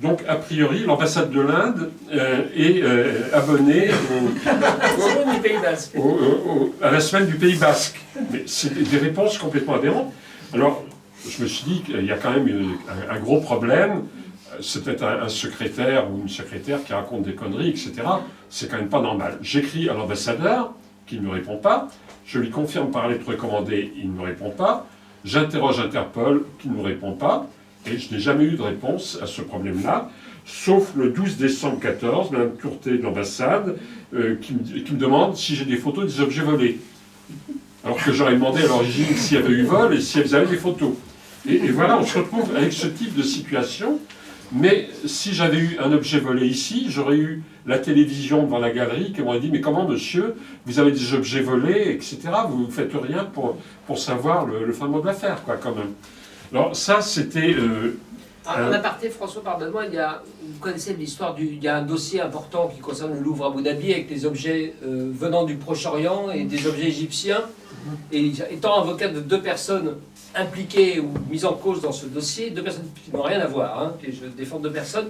Donc, a priori, l'ambassade de l'Inde est abonnée à la Semaine du Pays Basque. Mais c'est des réponses complètement aberrantes. Alors, je me suis dit qu'il y a quand même un gros problème. C'est peut-être un secrétaire ou une secrétaire qui raconte des conneries, etc. C'est quand même pas normal. J'écris à l'ambassadeur, qui ne me répond pas. Je lui confirme par lettre recommandée, il ne me répond pas. J'interroge Interpol, qui ne me répond pas. Et je n'ai jamais eu de réponse à ce problème-là, sauf le 12 décembre 2014, Mme Tourté de l'ambassade, qui me demande si j'ai des photos des objets volés. Alors que j'aurais demandé à l'origine s'il y avait eu vol et si elles avaient des photos. Et voilà, on se retrouve avec ce type de situation. Mais si j'avais eu un objet volé ici, j'aurais eu la télévision devant la galerie qui m'aurait dit « Mais comment, monsieur, vous avez des objets volés, etc. Vous ne faites rien pour savoir le fin mot de l'affaire, quoi, quand même. » Alors ça, c'était... En aparté, François, pardonne-moi, vous connaissez l'histoire il y a un dossier important qui concerne le Louvre à Abu Dhabi avec des objets venant du Proche-Orient et des objets égyptiens. Et étant avocat de deux personnes impliquées ou mises en cause dans ce dossier, deux personnes qui n'ont rien à voir, hein, et je défends deux personnes,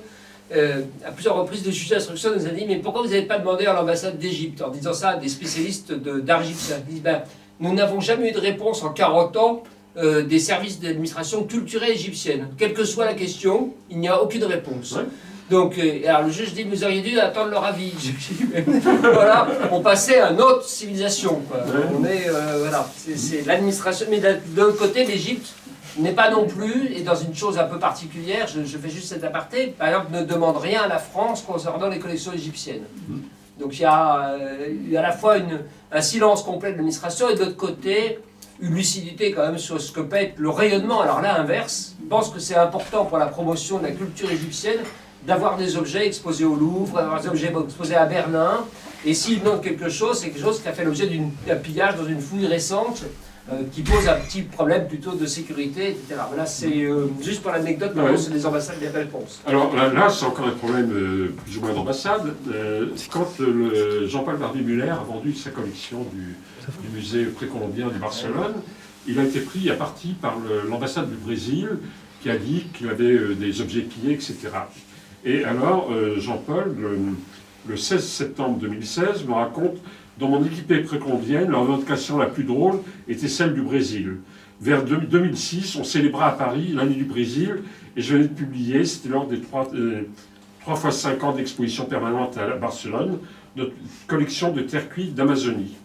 à plusieurs reprises, le juge d'instruction nous a dit « Mais pourquoi vous n'avez pas demandé à l'ambassade d'Égypte ?» En disant ça à des spécialistes d'art égyptien. Ils disent ben, « Nous n'avons jamais eu de réponse en 40 ans des services d'administration culturelle égyptienne. Quelle que soit la question, il n'y a aucune réponse. Ouais. » Donc, alors le juge dit, vous auriez dû attendre leur avis. Voilà, on passait à une autre civilisation. Quoi. On est, voilà, c'est l'administration. Mais de l'autre côté, l'Égypte n'est pas non plus, et dans une chose un peu particulière, je fais juste cet aparté, par exemple, ne demande rien à la France concernant les collections égyptiennes. Donc il y a à la fois un silence complet de l'administration, et de l'autre côté, une lucidité quand même sur ce que peut être le rayonnement. Alors là, inverse, je pense que c'est important pour la promotion de la culture égyptienne d'avoir des objets exposés au Louvre, d'avoir des objets exposés à Berlin, et s'il manque quelque chose, c'est quelque chose qui a fait l'objet d'un pillage dans une fouille récente, qui pose un petit problème plutôt de sécurité, etc. Mais là, c'est juste pour l'anecdote, c'est des ambassades qui appellent réponse. Alors là c'est encore un problème plus ou moins d'ambassade. Quand Jean-Paul Barbier-Muller a vendu sa collection du musée précolombien de Barcelone, il a été pris à partie par l'ambassade du Brésil, qui a dit qu'il avait des objets pillés, etc. Et alors, Jean-Paul, le 16 septembre 2016, me raconte Dans mon équipée précolombienne, la revendication la plus drôle était celle du Brésil. Vers 2006, on célébra à Paris l'année du Brésil, et je venais de publier, c'était lors des 3 fois 5 ans d'exposition permanente à Barcelone, notre collection de terre cuite d'Amazonie.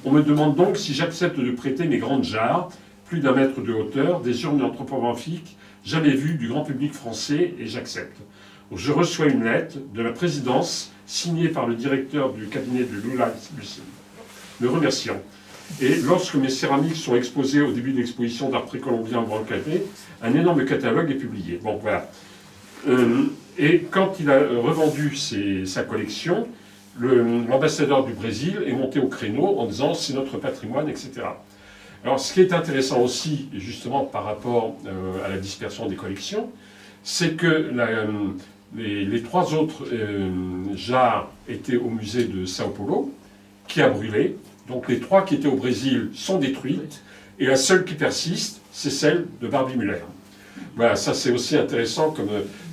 On me demande donc si j'accepte de prêter mes grandes jarres, plus d'1 mètre de hauteur, des urnes anthropomorphiques jamais vues du grand public français, et j'accepte. Je reçois une lettre de la présidence signée par le directeur du cabinet de Lula me remerciant. Et lorsque mes céramiques sont exposées au début de l'exposition d'art précolombien au Grand Café, un énorme catalogue est publié. Bon, voilà. Et quand il a revendu sa collection, l'ambassadeur du Brésil est monté au créneau en disant « c'est notre patrimoine », etc. Alors, ce qui est intéressant aussi, justement, par rapport à la dispersion des collections, c'est que les 3 autres jarres étaient au musée de Sao Paulo, qui a brûlé. Donc les 3 qui étaient au Brésil sont détruites, et la seule qui persiste, c'est celle de Barbie Müller. Voilà, ça c'est aussi intéressant,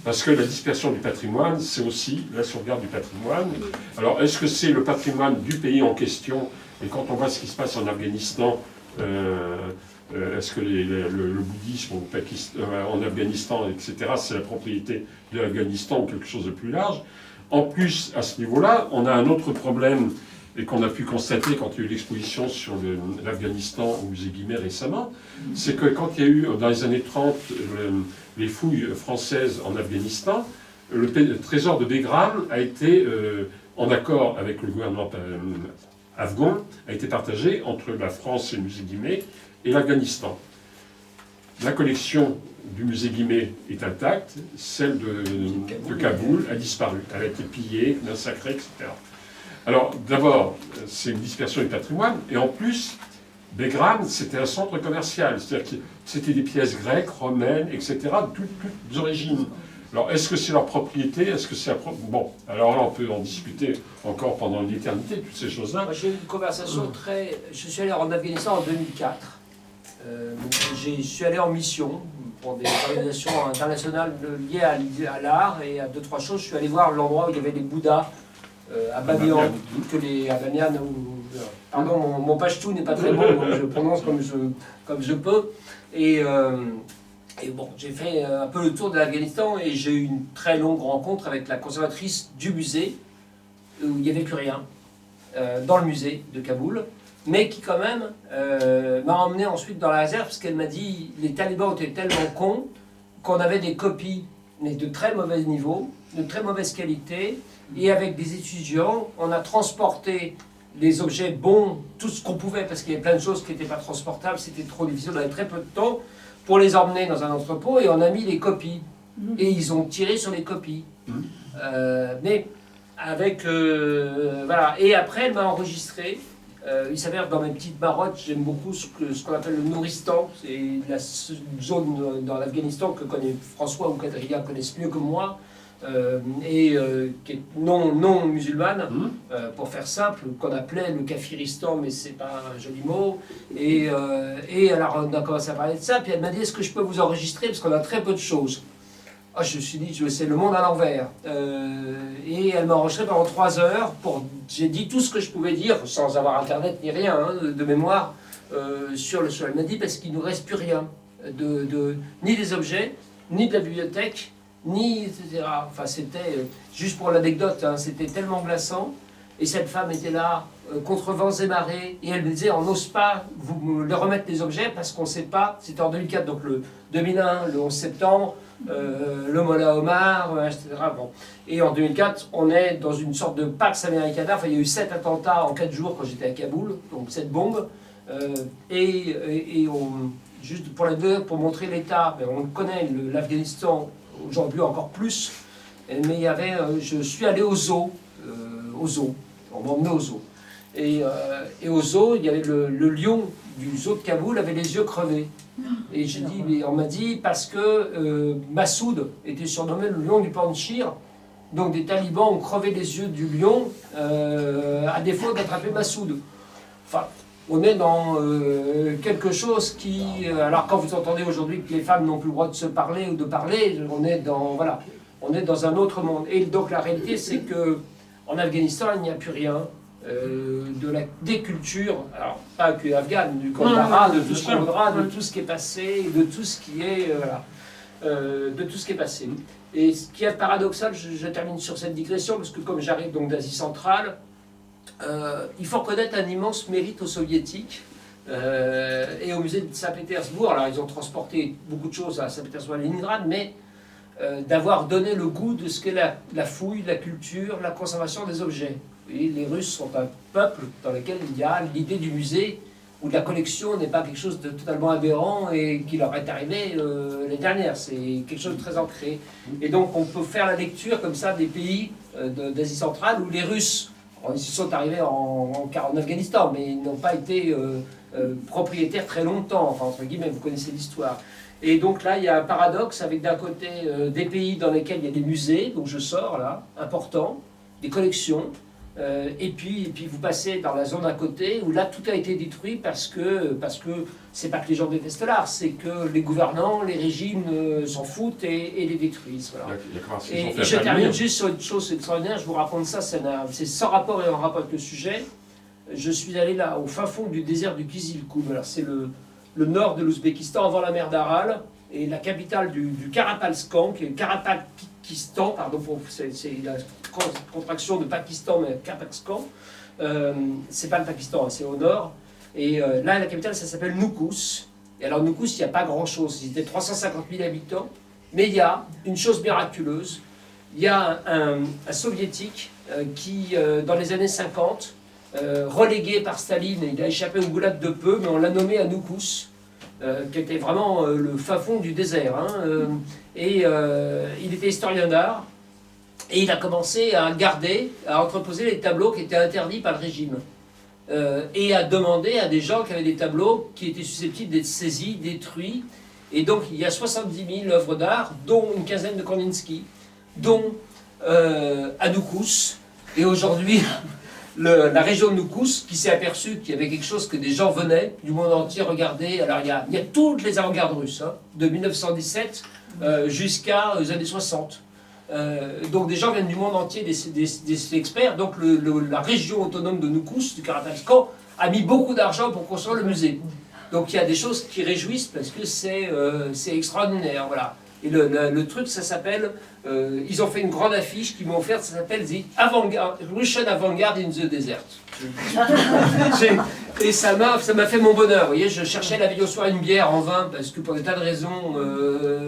parce que la dispersion du patrimoine, c'est aussi la sauvegarde du patrimoine. Alors, est-ce que c'est le patrimoine du pays en question? Et quand on voit ce qui se passe en Afghanistan, est-ce que le bouddhisme en Afghanistan, etc., c'est la propriété de l'Afghanistan ou quelque chose de plus large? En plus, à ce niveau-là, on a un autre problème, et qu'on a pu constater quand il y a eu l'exposition sur l'Afghanistan au musée Guimet récemment, c'est que quand il y a eu, dans les années 30, les fouilles françaises en Afghanistan, le trésor de Bagram a été, en accord avec le gouvernement afghan, a été partagé entre la France et le musée Guimet et l'Afghanistan. La collection du musée Guimet est intacte, celle de Kaboul a disparu. Elle a été pillée, massacrée, etc. Alors, d'abord, c'est une dispersion du patrimoine, et en plus, Bagram, c'était un centre commercial, c'est-à-dire que c'était des pièces grecques, romaines, etc., de toutes origines. Alors, est-ce que c'est leur propriété? Est-ce que c'est la Bon, alors là, on peut en discuter encore pendant une éternité, toutes ces choses-là. Moi, j'ai eu une conversation très... Je suis allé en Afghanistan en 2004. Je suis allé en mission pour des organisations internationales liées à l'art et à 2-3 choses. Je suis allé voir l'endroit où il y avait des Bouddhas, à Bamiyan, que les Bamiyan, pardon, mon pachtou n'est pas très bon, donc je prononce comme je peux. Et bon, j'ai fait un peu le tour de l'Afghanistan et j'ai eu une très longue rencontre avec la conservatrice du musée, où il n'y avait plus rien, dans le musée de Kaboul, mais qui quand même m'a emmené ensuite dans la réserve, parce qu'elle m'a dit les talibans étaient tellement cons qu'on avait des copies, mais de très mauvais niveau, de très mauvaise qualité, et avec des étudiants, on a transporté des objets bons, tout ce qu'on pouvait, parce qu'il y avait plein de choses qui n'étaient pas transportables, c'était trop difficile, on avait très peu de temps, pour les emmener dans un entrepôt, et on a mis les copies. Et ils ont tiré sur les copies. Mais avec... voilà. Et après, elle m'a enregistré. Il s'avère que dans mes petites marottes, j'aime beaucoup ce qu'on appelle le Nouristan. C'est la zone dans l'Afghanistan que connaît François ou Kadria connaissent mieux que moi. Qui est non musulmane, pour faire simple, qu'on appelait le kafiristan, mais c'est pas un joli mot. Et alors on a commencé à parler de ça, puis elle m'a dit est-ce que je peux vous enregistrer parce qu'on a très peu de choses. Ah, je me suis dit c'est le monde à l'envers. Et elle m'a enregistré pendant 3 heures. J'ai dit tout ce que je pouvais dire sans avoir internet ni rien de mémoire sur le sol. Elle m'a dit parce qu'il ne nous reste plus rien, ni des objets, ni de la bibliothèque, ni etc. Enfin, c'était, juste pour l'anecdote, hein, c'était tellement glaçant. Et cette femme était là, contre vents et marées, et elle me disait, on n'ose pas vous les remettre les objets parce qu'on ne sait pas. C'était en 2004, donc le 2001, le 11 septembre, le Mollah Omar, etc. Bon. Et en 2004, on est dans une sorte de Pax Americana. Enfin, il y a eu 7 attentats en 4 jours quand j'étais à Kaboul, donc 7 bombes. Juste pour montrer l'état, on connaît l'Afghanistan aujourd'hui encore plus, mais il y avait, je suis allé au zoo, on m'a emmené au zoo. Et au zoo, il y avait le lion du zoo de Kaboul avait les yeux crevés. Et j'ai dit, mais on m'a dit parce que Massoud était surnommé le lion du Panchir, donc des talibans ont crevé les yeux du lion à défaut d'attraper Massoud. Enfin, on est dans quelque chose qui... alors quand vous entendez aujourd'hui que les femmes n'ont plus le droit de se parler ou de parler, on est dans un autre monde. Et donc la réalité c'est que en Afghanistan il n'y a plus rien. des cultures, alors pas que afghane, du Kandahar, de tout ce qu'on voudra, de tout ce qui est passé, de tout ce qui est de tout ce qui est passé. Et ce qui est paradoxal, je termine sur cette digression, parce que comme j'arrive donc d'Asie centrale, il faut reconnaître un immense mérite aux soviétiques et au musée de Saint-Pétersbourg. Alors ils ont transporté beaucoup de choses à Saint-Pétersbourg et Leningrad, mais d'avoir donné le goût de ce qu'est la fouille, la culture, la conservation des objets. Et les Russes sont un peuple dans lequel il y a l'idée du musée, où la collection n'est pas quelque chose de totalement aberrant et qui leur est arrivé l'année dernière. C'est quelque chose de très ancré. Et donc on peut faire la lecture comme ça des pays d'Asie centrale où les Russes, ils sont arrivés en Afghanistan, mais ils n'ont pas été propriétaires très longtemps, enfin entre guillemets, vous connaissez l'histoire. Et donc là, il y a un paradoxe avec d'un côté des pays dans lesquels il y a des musées, donc je sors là, importants, des collections, et puis vous passez dans la zone à côté où là tout a été détruit parce que c'est pas que les gens détestent l'art, c'est que les gouvernants, les régimes s'en foutent et les détruisent. Voilà. Et je termine juste sur une chose extraordinaire, je vous raconte ça, c'est sans rapport et en rapport avec le sujet. Je suis allé là au fin fond du désert du Kizilkoum, alors c'est le nord de l'Ouzbékistan avant la mer d'Aral, et la capitale du Karapalskan, qui est Karapakistan, pardon, c'est la contraction de Pakistan, mais Karapalskan. C'est pas le Pakistan, c'est au nord. Et là, la capitale, ça s'appelle Noukous. Et alors, Noukous, il n'y a pas grand-chose. Il y a 350 000 habitants. Mais il y a une chose miraculeuse. Il y a un soviétique qui, dans les années 50, relégué par Staline, il a échappé au goulag de peu, mais on l'a nommé à Noukous, qui était vraiment le fin fond du désert. Hein, il était historien d'art, et il a commencé à garder, à entreposer les tableaux qui étaient interdits par le régime. Et à demander à des gens qui avaient des tableaux qui étaient susceptibles d'être saisis, détruits. Et donc il y a 70 000 œuvres d'art, dont une quinzaine de Kandinsky, dont à Noukous. Et aujourd'hui, la région de Noukous, qui s'est aperçue qu'il y avait quelque chose que des gens venaient du monde entier regarder. Alors il y a toutes les avant-gardes russes, hein, de 1917 jusqu'aux années 60. Donc des gens viennent du monde entier, des experts. Donc la région autonome de Noukous, du Karapalskan, a mis beaucoup d'argent pour construire le musée. Donc il y a des choses qui réjouissent parce que c'est extraordinaire. Voilà. Et le truc, ça s'appelle, ils ont fait une grande affiche qu'ils m'ont offerte, ça s'appelle The Russian Avant-Garde in the Desert. Et ça m'a fait mon bonheur. Vous voyez, je cherchais la veille au soir une bière en vain parce que pour des tas de raisons,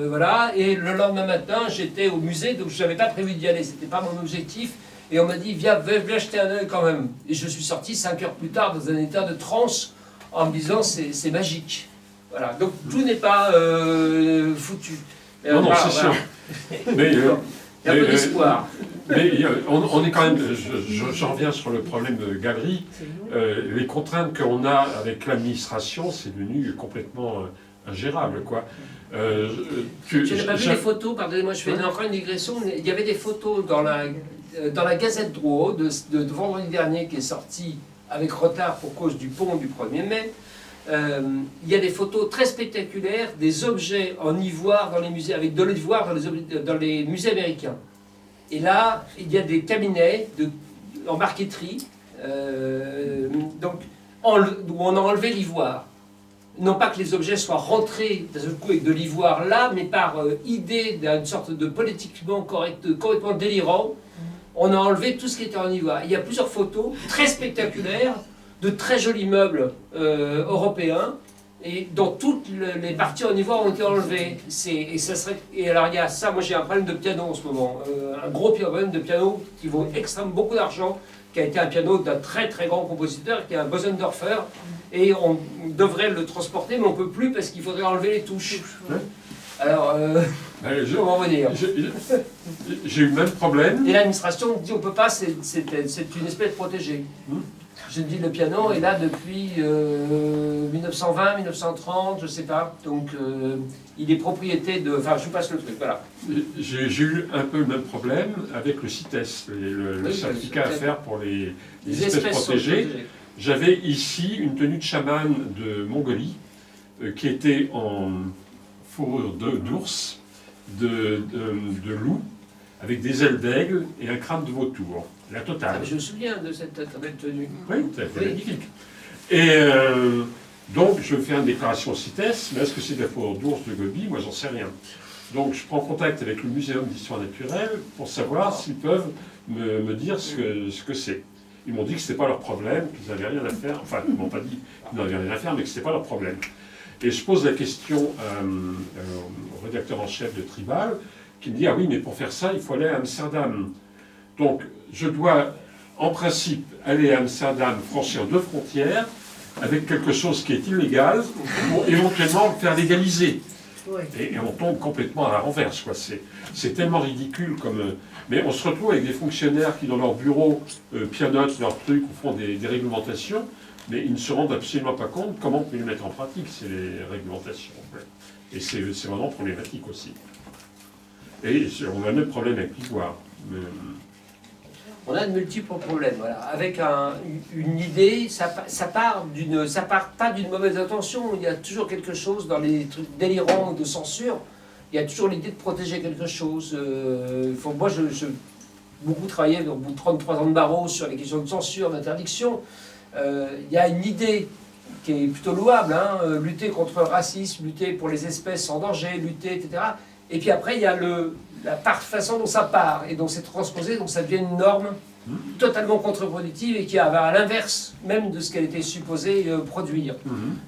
voilà. Et le lendemain matin, j'étais au musée, donc je n'avais pas prévu d'y aller, c'était pas mon objectif. Et on m'a dit, viens jeter un œil quand même. Et je suis sorti 5 heures plus tard dans un état de transe en me disant, c'est magique. Voilà. Donc tout n'est pas foutu. Non, c'est sûr. Mais, il y a un peu d'espoir. Mais on est quand même, j'en reviens sur le problème de galerie, les contraintes qu'on a avec l'administration, c'est devenu complètement ingérable, quoi. Je n'ai pas vu les photos, pardonnez-moi, je fais encore une digression, il y avait des photos dans la Gazette Drouot de vendredi dernier qui est sortie avec retard pour cause du pont du 1er mai. Il y a des photos très spectaculaires des objets en ivoire dans les musées, avec de l'ivoire dans les musées américains. Et là, il y a des cabinets en marqueterie où on a enlevé l'ivoire. Non pas que les objets soient rentrés d'un seul coup avec de l'ivoire là, mais par idée d'une sorte de politiquement correct, complètement délirant, on a enlevé tout ce qui était en ivoire. Il y a plusieurs photos très spectaculaires de très jolis meubles européens, et dont toutes les parties en ivoire ont été enlevées. Et alors il y a ça, moi j'ai un problème de piano en ce moment, un gros problème de piano qui vaut extrêmement beaucoup d'argent, qui a été un piano d'un très très grand compositeur, qui est un Bosendorfer, et on devrait le transporter, mais on ne peut plus parce qu'il faudrait enlever les touches. Alors, comment vous dire, j'ai eu le même problème. Et l'administration dit on ne peut pas, c'est une espèce protégée. Je dis le piano est là depuis 1920, 1930, je ne sais pas. Donc il est propriété de... Enfin, je vous passe le truc, voilà. J'ai eu un peu le même problème avec le CITES, le certificat à faire pour les espèces protégées. J'avais ici une tenue de chaman de Mongolie qui était en fourrure d'ours, de loup, avec des ailes d'aigle et un crâne de vautour. la totale. Je me souviens de cette tenue. Oui, c'était magnifique. Et donc, je fais une déclaration CITES, mais est-ce que c'est de la fourrure d'ours de Gobi? Moi, j'en sais rien. Donc, je prends contact avec le Muséum d'histoire naturelle pour savoir s'ils peuvent me dire ce que c'est. Ils m'ont dit que ce n'était pas leur problème, qu'ils n'avaient rien à faire. Enfin, ils ne m'ont pas dit qu'ils n'avaient rien à faire, mais que ce n'était pas leur problème. Et je pose la question au rédacteur en chef de Tribal, qui me dit « Ah oui, mais pour faire ça, il faut aller à Amsterdam. » Donc, je dois, en principe, aller à Amsterdam, franchir 2 frontières, avec quelque chose qui est illégal, pour éventuellement le faire légaliser. Oui. Et on tombe complètement à la renverse, quoi. C'est tellement ridicule comme... Mais on se retrouve avec des fonctionnaires qui, dans leur bureau, pianotent leurs trucs ou font des réglementations, mais ils ne se rendent absolument pas compte comment on peut les mettre en pratique, ces réglementations. Ouais. Et c'est vraiment problématique aussi. Et on a le même problème avec l'ivoire. Mais... On a de multiples problèmes, voilà. Avec une idée, ça part pas d'une mauvaise intention. Il y a toujours quelque chose dans les trucs délirants de censure. Il y a toujours l'idée de protéger quelque chose. Moi, je beaucoup travaillé au bout de 33 ans de barreau sur les questions de censure, d'interdiction. Il y a une idée qui est plutôt louable, hein, lutter contre le racisme, lutter pour les espèces en danger, lutter, etc. Et puis après, il y a la façon dont ça part et dont c'est transposé, donc ça devient une norme totalement contre-productive et qui va à l'inverse même de ce qu'elle était supposée produire.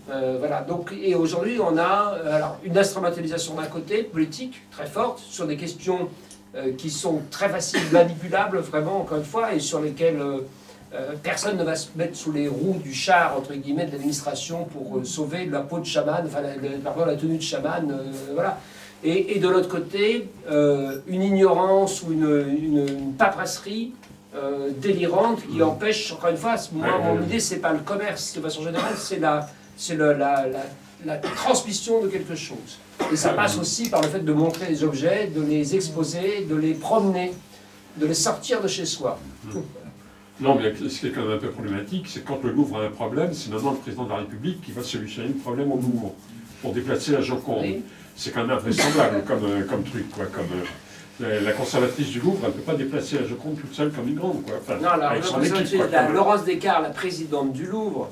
Voilà. Donc, et aujourd'hui, on a alors, une instrumentalisation d'un côté, politique, très forte, sur des questions qui sont très faciles, manipulables, vraiment, encore une fois, et sur lesquelles personne ne va se mettre sous les roues du char, entre guillemets, de l'administration pour sauver la peau de chaman, enfin, la tenue de chaman, voilà. Et de l'autre côté, une ignorance ou une paperasserie délirante qui empêche, encore une fois, moi, mon idée, c'est pas le commerce de façon générale, c'est la transmission de quelque chose. Et ça passe aussi par le fait de montrer les objets, de les exposer, de les promener, de les sortir de chez soi. Non, mais ce qui est quand même un peu problématique, c'est que quand le Louvre a un problème, c'est maintenant le président de la République qui va solutionner le problème au Louvre pour déplacer la Joconde. Oui. C'est quand même invraisemblable comme truc, quoi. La conservatrice du Louvre, elle ne peut pas déplacer la Joconde toute seule comme une grande, quoi. Enfin, non, avec son équipe, quoi, Laurence Descartes, la présidente du Louvre,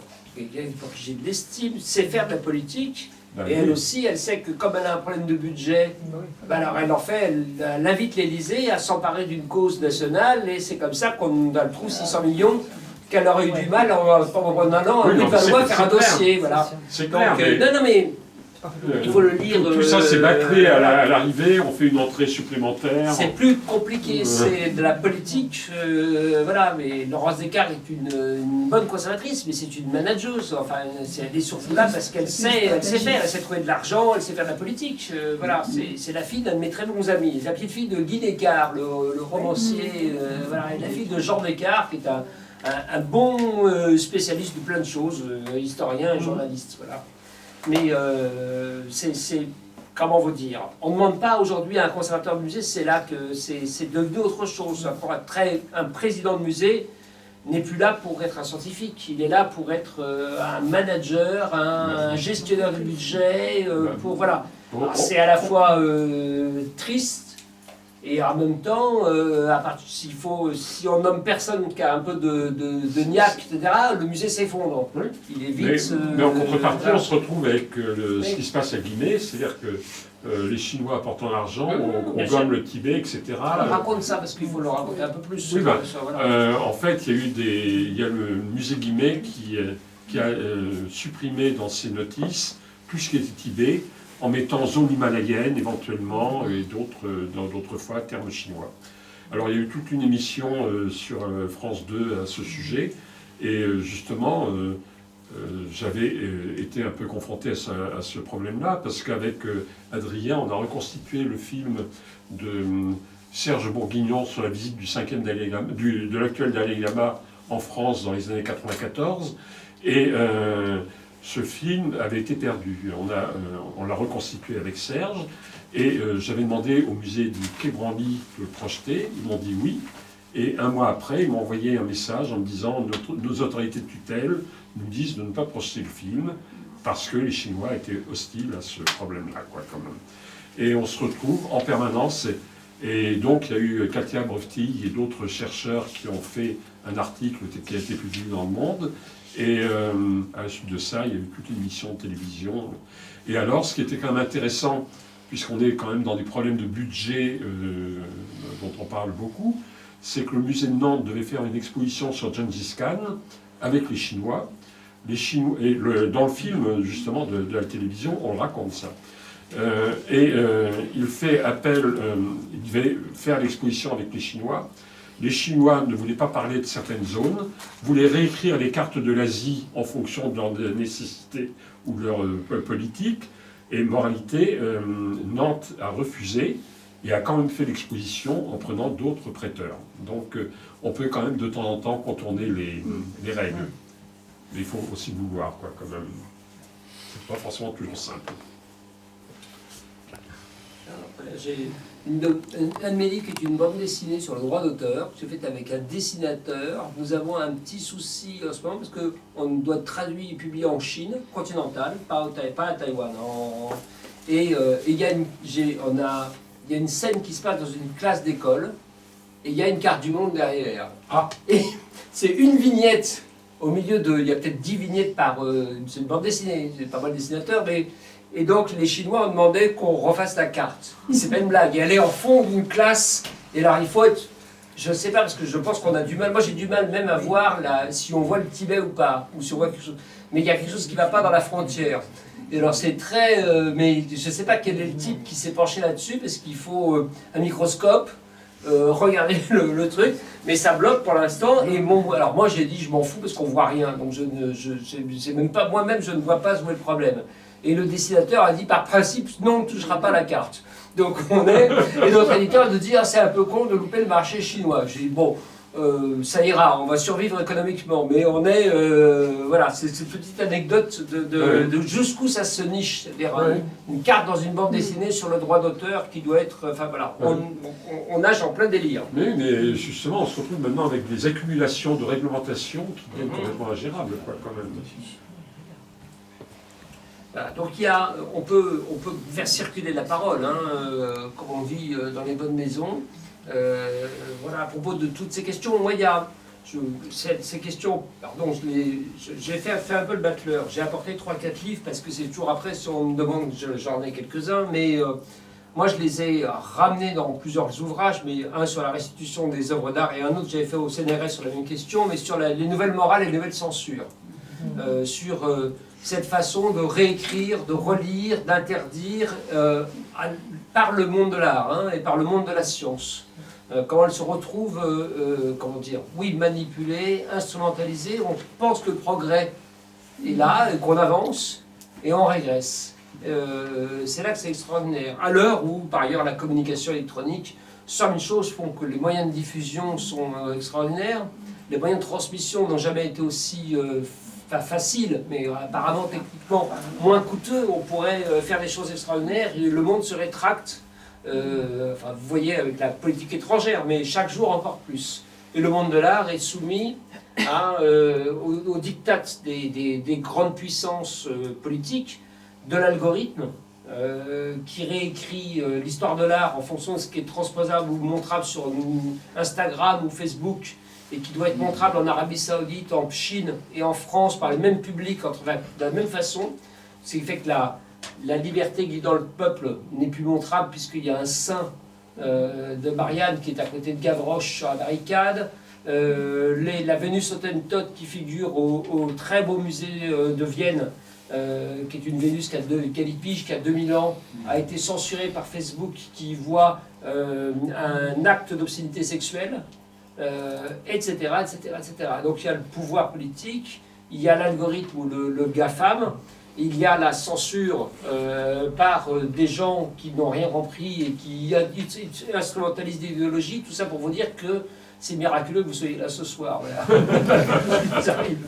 pour qui j'ai de l'estime, sait faire de la politique. Et elle aussi, elle sait que comme elle a un problème de budget, alors elle invite l'Élysée à s'emparer d'une cause nationale, et c'est comme ça qu'on a le trou 600 millions qu'elle aurait eu du mal en allant à Valois faire un dossier. Voilà. C'est clair. Non, mais il faut le lire. Tout ça, c'est bâclé à l'arrivée, on fait une entrée supplémentaire. C'est plus compliqué, c'est de la politique, voilà, mais Laurence Descartes est une bonne conservatrice, mais c'est une manageuse, enfin, elle est surtout là parce qu'elle sait faire, elle sait trouver de l'argent, elle sait faire de la politique, voilà, c'est la fille d'un de mes très bons amis, c'est la petite fille de Guy Descartes, le romancier, voilà, et la fille de Jean Descartes, qui est un bon spécialiste de plein de choses, historien et journaliste, voilà. Mais c'est, comment vous dire, on ne demande pas aujourd'hui à un conservateur de musée, c'est là que c'est devenu autre chose. Un président de musée n'est plus là pour être un scientifique, il est là pour être un manager, un gestionnaire de budget, pour, voilà. C'est à la fois triste, et en même temps, si on nomme personne qui a un peu de niaque, etc., le musée s'effondre. Oui. Il est vite... Mais en contrepartie, on se retrouve avec ce qui se passe à Guinée, c'est-à-dire que les Chinois apportant l'argent, on gomme le Tibet, etc. Raconte ça, parce qu'il faut le raconter un peu plus. Oui, voilà. En fait, il y a le musée Guimet qui a supprimé dans ses notices tout ce qui était Tibet, en mettant zone himalayenne éventuellement, et d'autres fois termes chinois. Alors il y a eu toute une émission sur France 2 à ce sujet, et justement j'avais été un peu confronté à ce problème-là, parce qu'avec Adrien, on a reconstitué le film de Serge Bourguignon sur la visite de l'actuel Dalai Lama en France dans les années 94, et ce film avait été perdu. On l'a reconstitué avec Serge, et j'avais demandé au musée du Quai Branly de le projeter. Ils m'ont dit oui, et un mois après, ils m'ont envoyé un message en me disant nos autorités de tutelle nous disent de ne pas projeter le film parce que les Chinois étaient hostiles à ce problème-là, quoi, quand même. Et on se retrouve en permanence. Et donc il y a eu Katia Broftig et d'autres chercheurs qui ont fait un article qui a été publié dans Le Monde. Et à la suite de ça, il y a eu toute une émission de télévision. Et alors, ce qui était quand même intéressant, puisqu'on est quand même dans des problèmes de budget dont on parle beaucoup, c'est que le musée de Nantes devait faire une exposition sur Gengis Khan avec les Chinois. Et dans le film, justement, de la télévision, on raconte ça. Il fait appel, il devait faire l'exposition avec les Chinois. Les Chinois ne voulaient pas parler de certaines zones, voulaient réécrire les cartes de l'Asie en fonction de leur nécessité ou de leur politique. Et moralité, Nantes a refusé et a quand même fait l'exposition en prenant d'autres prêteurs. Donc on peut quand même de temps en temps contourner les règles. Mais il faut aussi vouloir, quoi, quand même. C'est pas forcément toujours simple. J'ai Amélie qui est une bande dessinée sur le droit d'auteur, que j'ai faite avec un dessinateur. Nous avons un petit souci en ce moment parce qu'on doit traduire et publier en Chine continentale, pas à Taïwan. Et il y a une scène qui se passe dans une classe d'école et il y a une carte du monde derrière. Ah. Et c'est une vignette au milieu de... Il y a peut-être 10 vignettes par... c'est une bande dessinée, c'est pas mal de dessinateurs, mais... Et donc les Chinois ont demandé qu'on refasse la carte. C'est pas une blague. Et elle est en fond d'une classe. Et alors il faut être... Je sais pas, parce que je pense qu'on a du mal. Moi j'ai du mal même à voir si on voit le Tibet ou pas. Ou si on voit quelque chose. Mais il y a quelque chose qui ne va pas dans la frontière. Et alors c'est très... mais je sais pas quel est le type qui s'est penché là-dessus, parce qu'il faut un microscope, regarder le truc. Mais ça bloque pour l'instant. Et alors moi j'ai dit je m'en fous parce qu'on voit rien. Donc c'est même pas moi-même, je ne vois pas où est le problème. Et le dessinateur a dit par principe non, on ne touchera pas la carte. Donc et notre éditeur de dire c'est un peu con de louper le marché chinois. J'ai dit bon, ça ira, on va survivre économiquement, mais on est voilà, c'est une petite anecdote de jusqu'où ça se niche, c'est-à-dire une carte dans une bande dessinée sur le droit d'auteur qui doit être, enfin voilà, on nage en plein délire. Mais justement, on se retrouve maintenant avec des accumulations de réglementations qui deviennent complètement ingérables, quoi, quand même. Voilà, donc on peut faire circuler la parole, comme on dit dans les bonnes maisons. Voilà, à propos de toutes ces questions, moi il y a ces questions, pardon, j'ai fait un peu le battleur, j'ai apporté 3-4 livres parce que c'est toujours après, si on me demande, j'en ai quelques-uns, mais moi je les ai ramenés dans plusieurs ouvrages, mais un sur la restitution des œuvres d'art et un autre j'avais fait au CNRS sur la même question, mais sur les nouvelles morales et les nouvelles censures, sur cette façon de réécrire, de relire, d'interdire par le monde de l'art et par le monde de la science. Comment elle se retrouve, comment dire, oui, manipulée, instrumentalisée. On pense que le progrès est là, qu'on avance, et on régresse. C'est là que c'est extraordinaire. À l'heure où, par ailleurs, la communication électronique, 100 000 choses font que les moyens de diffusion sont extraordinaires, les moyens de transmission n'ont jamais été aussi faciles, mais apparemment techniquement moins coûteux. On pourrait faire des choses extraordinaires et le monde se rétracte. Enfin, vous voyez avec la politique étrangère, mais chaque jour encore plus. Et le monde de l'art est soumis aux diktats des grandes puissances politiques, de l'algorithme qui réécrit l'histoire de l'art en fonction de ce qui est transposable ou montrable sur Instagram ou Facebook et qui doit être montrable en Arabie Saoudite, en Chine et en France par les mêmes publics de la même façon. Ce qui fait que la liberté guidant le peuple n'est plus montrable puisqu'il y a un saint de Marianne qui est à côté de Gavroche sur la barricade. La Vénus Hottentote qui figure au très beau musée de Vienne, qui est une Vénus qui a 2000 ans, a été censurée par Facebook qui voit un acte d'obscénité sexuelle, etc., etc., etc. Donc il y a le pouvoir politique, il y a l'algorithme ou le GAFAM, il y a la censure par des gens qui n'ont rien compris et qui instrumentalisent l'idéologie, tout ça pour vous dire que c'est miraculeux que vous soyez là ce soir. Voilà. Ça arrive.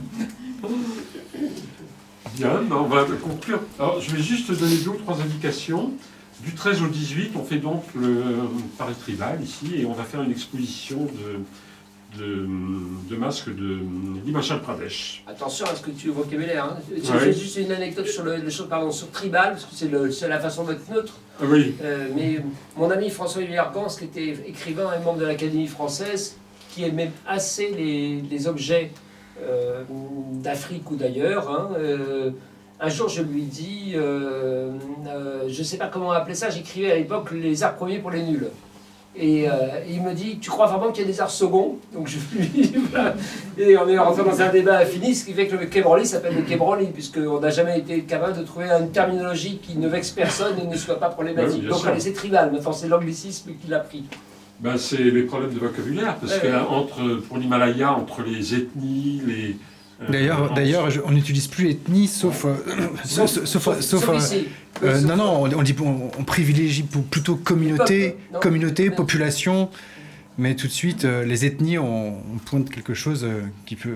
Bien, on va conclure. Alors, je vais juste donner 2 ou 3 indications. Du 13 au 18, on fait donc le Paris Tribal ici, et on va faire une exposition de masques de l'Himachal Pradesh. Attention à ce que tu au vocabulaire. Hein. Ouais. J'ai juste une anecdote sur sur tribal, parce que c'est la façon d'être neutre. Ah oui. Mais mon ami François Gans, qui était écrivain et membre de l'Académie française, qui aimait assez les objets d'Afrique ou d'ailleurs, hein, un jour je lui dis, je ne sais pas comment appeler ça, j'écrivais à l'époque les arts premiers pour les nuls. Et il me dit, tu crois vraiment qu'il y a des arts seconds? Donc je lui dis, voilà. Et on est rentré dans un débat infini, ce qui fait que le Quai Branly s'appelle le Quai Branly, puisqu'on n'a jamais été capable de trouver une terminologie qui ne vexe personne et ne soit pas problématique. Ouais, Donc on c'est tribal, maintenant c'est l'anglicisme qui l'a pris. Ben, c'est les problèmes de vocabulaire, parce que pour l'Himalaya, entre les ethnies, les... D'ailleurs, on n'utilise plus ethnie, sauf ici. non, on privilégie plutôt communauté, population, mais tout de suite, les ethnies, on pointe quelque chose qui fait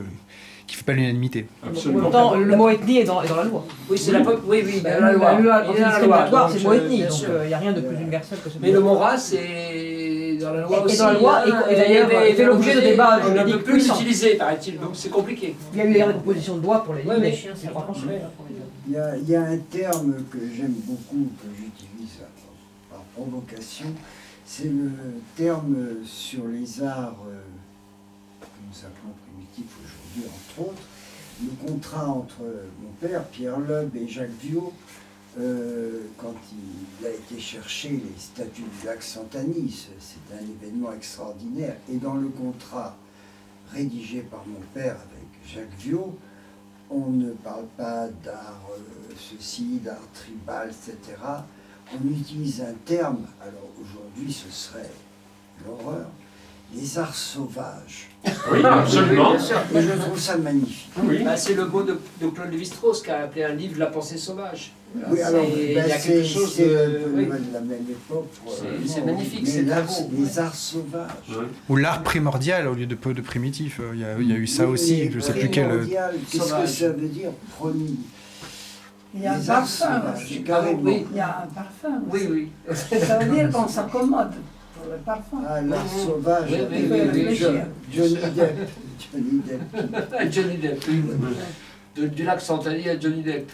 pas l'unanimité. Absolument. Pourtant, le mot ethnie est dans la loi. Oui, c'est la La loi discriminatoire, c'est le mot ethnie, donc il n'y a rien de plus universel que ce mot. Mais le mot race est dans la loi aussi. Et dans la loi, et d'ailleurs, il fait l'objet de débats on ne peut juridiques plus puissants. l'utiliser, paraît-il, donc c'est compliqué. Il y a eu des propositions de loi pour les Ouais, chiens, c'est pas Il y a un terme que j'aime beaucoup, que j'utilise par provocation, c'est le terme sur les arts que nous appelons primitifs aujourd'hui, entre autres, le contrat entre mon père, Pierre Loeb, et Jacques Viaud, quand il a été chercher les statues du lac Santani. C'est un événement extraordinaire. Et dans le contrat rédigé par mon père avec Jacques Viaud, on ne parle pas d'art ceci, d'art tribal, etc. On utilise un terme, alors aujourd'hui ce serait l'horreur, les arts sauvages. Oui, absolument. Bien sûr. Et je trouve ça magnifique. Oui. Bah, c'est le mot de Claude Lévi-Strauss qui a appelé un livre La pensée sauvage. Oui, alors, il y a quelque chose c'est de... un peu oui. de la même époque. C'est magnifique, mais c'est l'art- très beau. les arts sauvages. Ouais. Ou l'art primordial au lieu de primitif. Il y a eu ça aussi, je sais plus quel. Primordial, qu'est-ce que Sauvage. ça veut dire, premier? Il y a un Les arts parfum sauvages, aussi. carrément. Oui. Il y a un parfum aussi. Oui. Ça veut dire qu'on s'accommode pour le parfum. Ah, l'art sauvage, Oui, avec oui, oui, Johnny Depp. Johnny Depp. Johnny Depp. Du lac Santani à Johnny Depp.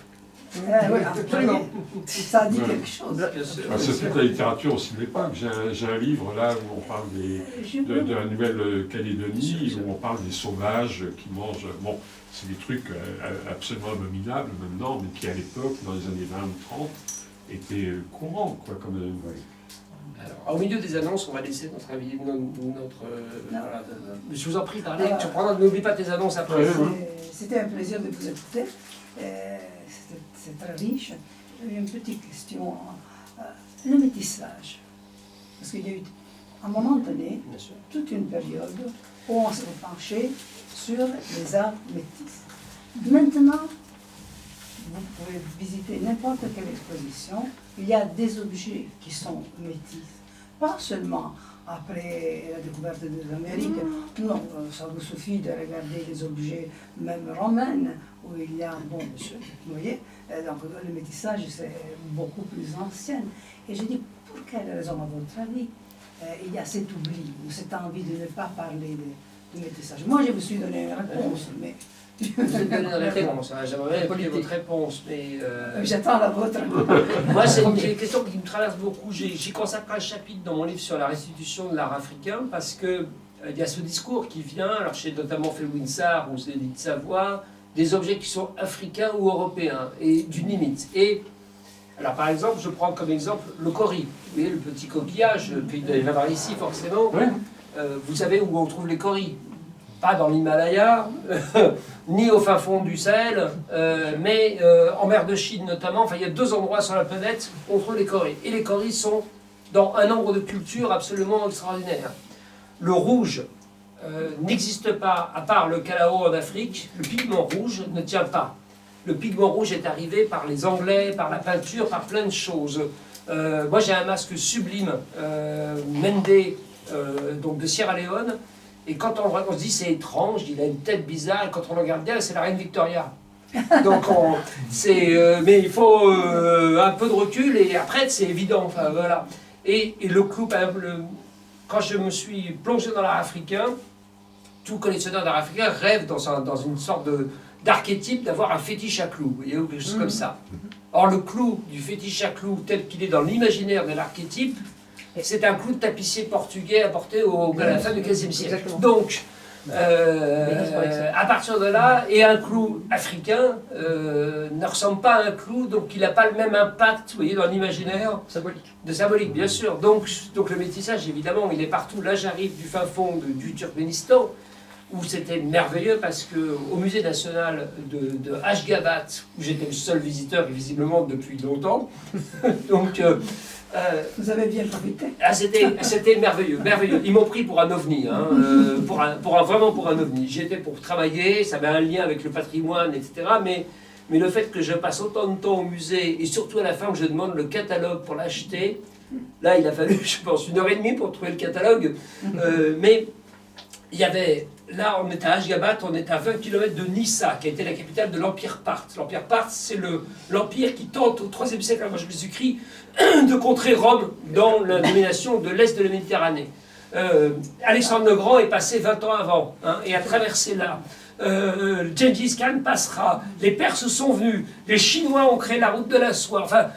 Oui, absolument. Ça dit Ouais. quelque chose. Bien sûr. Ah, c'est toute la littérature aussi de l'époque. J'ai un livre là où on parle de la Nouvelle-Calédonie, où on parle des sauvages qui mangent. Bon, c'est des trucs absolument abominables maintenant, mais qui à l'époque, dans les années 20-30, étaient courants, quoi, comme. Alors, au milieu des annonces, on va laisser notre avis, voilà, je vous en prie, parlez. Tu prendras, n'oublie pas tes annonces après. C'était un plaisir de vous écouter. C'est très riche. Une petite question. Le métissage. Parce qu'il y a eu, à un moment donné, Bien sûr. toute une période où on s'est penché sur les arts métis. Maintenant, vous pouvez visiter n'importe quelle exposition, il y a des objets qui sont métis. Pas seulement après la découverte des Amériques, non, ça vous suffit de regarder les objets même romains, où il y a, bon, vous voyez, donc le métissage c'est beaucoup plus ancien. Et je dis, pour quelle raison, à votre avis, il y a cet oubli, ou cette envie de ne pas parler de métissage? Moi, je me suis donné une réponse, mais... Je vous ai donné une réponse, hein. J'aimerais écouter votre réponse, mais... J'attends la vôtre. Moi, c'est une question qui me traverse beaucoup. J'y consacre un chapitre dans mon livre sur la restitution de l'art africain, parce que il y a ce discours qui vient, alors chez notamment Felwine Sarr ou Céline Savoie, des objets qui sont africains ou européens, et d'une limite. Et, alors par exemple, je prends comme exemple le cori. Vous voyez, le petit coquillage, puis il doit y en avoir ici forcément. Ouais. Vous savez où on trouve les coris? Pas dans l'Himalaya, ni au fin fond du Sahel, mais en mer de Chine notamment. Enfin, il y a 2 endroits sur la planète où on trouve les coris. Et les coris sont dans un nombre de cultures absolument extraordinaire. Le rouge n'existe pas, à part le Kalao en Afrique. Le pigment rouge ne tient pas. Le pigment rouge est arrivé par les Anglais, par la peinture, par plein de choses. Moi, j'ai un masque sublime, Mende, donc de Sierra Leone. Et quand on le regarde, on se dit c'est étrange, il a une tête bizarre, et quand on le regarde bien, c'est la reine Victoria. Donc mais il faut un peu de recul, et après c'est évident, enfin voilà. Et le clou, quand je me suis plongé dans l'art africain, tout collectionneur d'art africain rêve dans une sorte d'archétype d'avoir un fétiche à clous, vous voyez, ou quelque chose comme ça. Or, le clou du fétiche à clous, tel qu'il est dans l'imaginaire de l'archétype, c'est un clou de tapissier portugais apporté à la fin du XVe siècle. Exactement. Donc, à partir de là, et un clou africain ne ressemble pas à un clou, donc il n'a pas le même impact, vous voyez, dans l'imaginaire. Symbolique. De symbolique, bien sûr. Donc le métissage, évidemment, il est partout. Là, j'arrive du fin fond du Turkménistan, où c'était merveilleux parce qu'au musée national de Ashgabat, où j'étais le seul visiteur, et visiblement depuis longtemps, donc Vous avez bien profité. c'était merveilleux, merveilleux. Ils m'ont pris pour un ovni, hein, vraiment pour un ovni. J'y étais pour travailler, ça avait un lien avec le patrimoine, etc. Mais le fait que je passe autant de temps au musée, et surtout à la fin que je demande le catalogue pour l'acheter, là il a fallu, je pense, 1h30 pour trouver le catalogue. Mais il y avait, là on était à Ashgabat, on était à 20 km de Nissa, qui a été la capitale de l'Empire Parthe. L'Empire Parthe, c'est l'empire qui tente au IIIe siècle avant Jésus-Christ de contrer Rome dans la domination de l'Est de la Méditerranée. Alexandre le Grand est passé 20 ans avant, hein, et a traversé là. Gengis Khan passera, les Perses sont venus, les Chinois ont créé la route de la soie, enfin,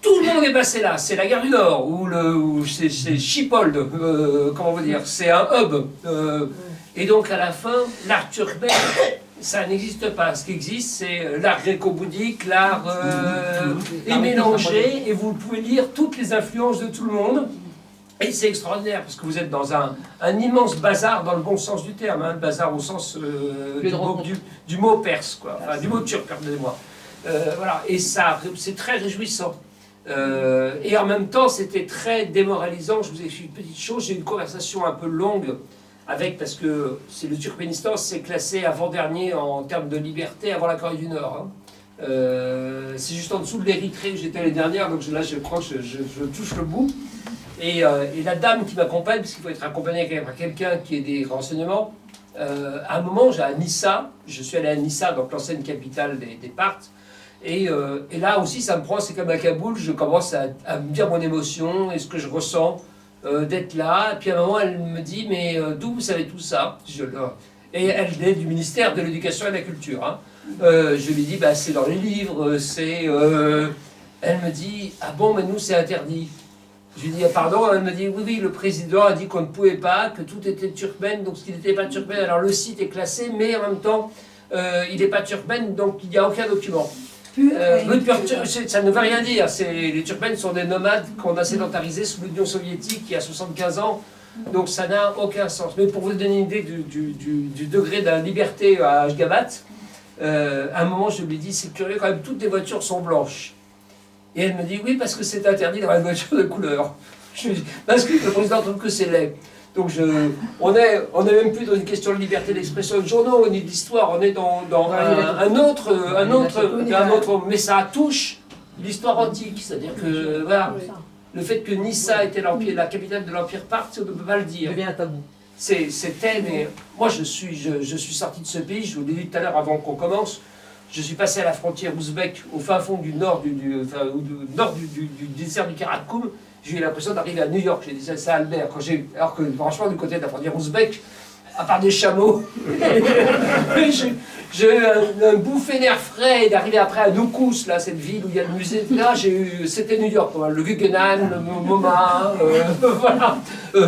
tout le monde est passé là. C'est la gare du Nord, ou c'est Schiphol, comment vous dire, c'est un hub. Et donc à la fin, l'art turkmène, ça n'existe pas. Ce qui existe, c'est l'art gréco-bouddhique, l'art est mélangé, et vous pouvez lire toutes les influences de tout le monde. Et c'est extraordinaire, parce que vous êtes dans un immense bazar, dans le bon sens du terme, hein, bazar au sens du mot perse, quoi, enfin, du mot turc, pardonnez-moi. Voilà, et ça, c'est très réjouissant. Et en même temps, c'était très démoralisant. Je vous ai fait une petite chose, j'ai eu une conversation un peu longue avec, parce que c'est le Turkménistan, c'est classé avant-dernier en termes de liberté avant la Corée du Nord. Hein. C'est juste en dessous de l'Érythrée où j'étais l'année dernière, donc là je crois que je touche le bout. Et la dame qui m'accompagne, parce qu'il faut être accompagné par quelqu'un qui ait des renseignements, à un moment, j'ai à Nissa, je suis allé à Nissa, donc l'ancienne capitale des Parthes, et là aussi ça me prend, c'est comme à Kaboul, je commence à me dire mon émotion et ce que je ressens d'être là. Et puis à un moment, elle me dit, mais d'où vous savez tout ça? Et elle est du ministère de l'Éducation et de la Culture. Hein. Je lui dis, bah, c'est dans les livres, c'est... Elle me dit, ah bon, mais nous c'est interdit. Je lui dis, ah, pardon, elle me dit, oui, le président a dit qu'on ne pouvait pas, que tout était turkmène, donc ce qui n'était pas turkmène, alors le site est classé, mais en même temps, il n'est pas turkmène, donc il n'y a aucun document. Ça ne veut rien dire, les Turkmènes sont des nomades qu'on a sédentarisés sous l'Union soviétique il y a 75 ans, donc ça n'a aucun sens. Mais pour vous donner une idée du degré de la liberté à Ashgabat, à un moment je lui dis, c'est curieux quand même, toutes les voitures sont blanches. Et elle me dit, oui, parce que c'est interdit d'avoir une voiture de couleur. Je lui dis, parce que le président trouve que c'est laid. Donc on est même plus dans une question de liberté d'expression de journaux, ni d'histoire, on est dans un autre, mais ça touche l'histoire antique. C'est-à-dire que, voilà, le fait que Nissa était la capitale de l'Empire Parthe, on ne peut pas le dire. devient un tabou. C'était, mais moi je suis sorti de ce pays, je vous l'ai dit tout à l'heure avant qu'on commence, je suis passé à la frontière ouzbek, au fin fond du nord du désert du Karakoum. J'ai eu l'impression d'arriver à New York, j'ai dit ça à Albert, alors que franchement du côté de la frontière ouzbek, à part des chameaux, j'ai eu un bouffé d'air frais et d'arriver après à Noukous, là, cette ville où il y a le musée, là c'était New York, le Guggenheim, le MoMA, voilà,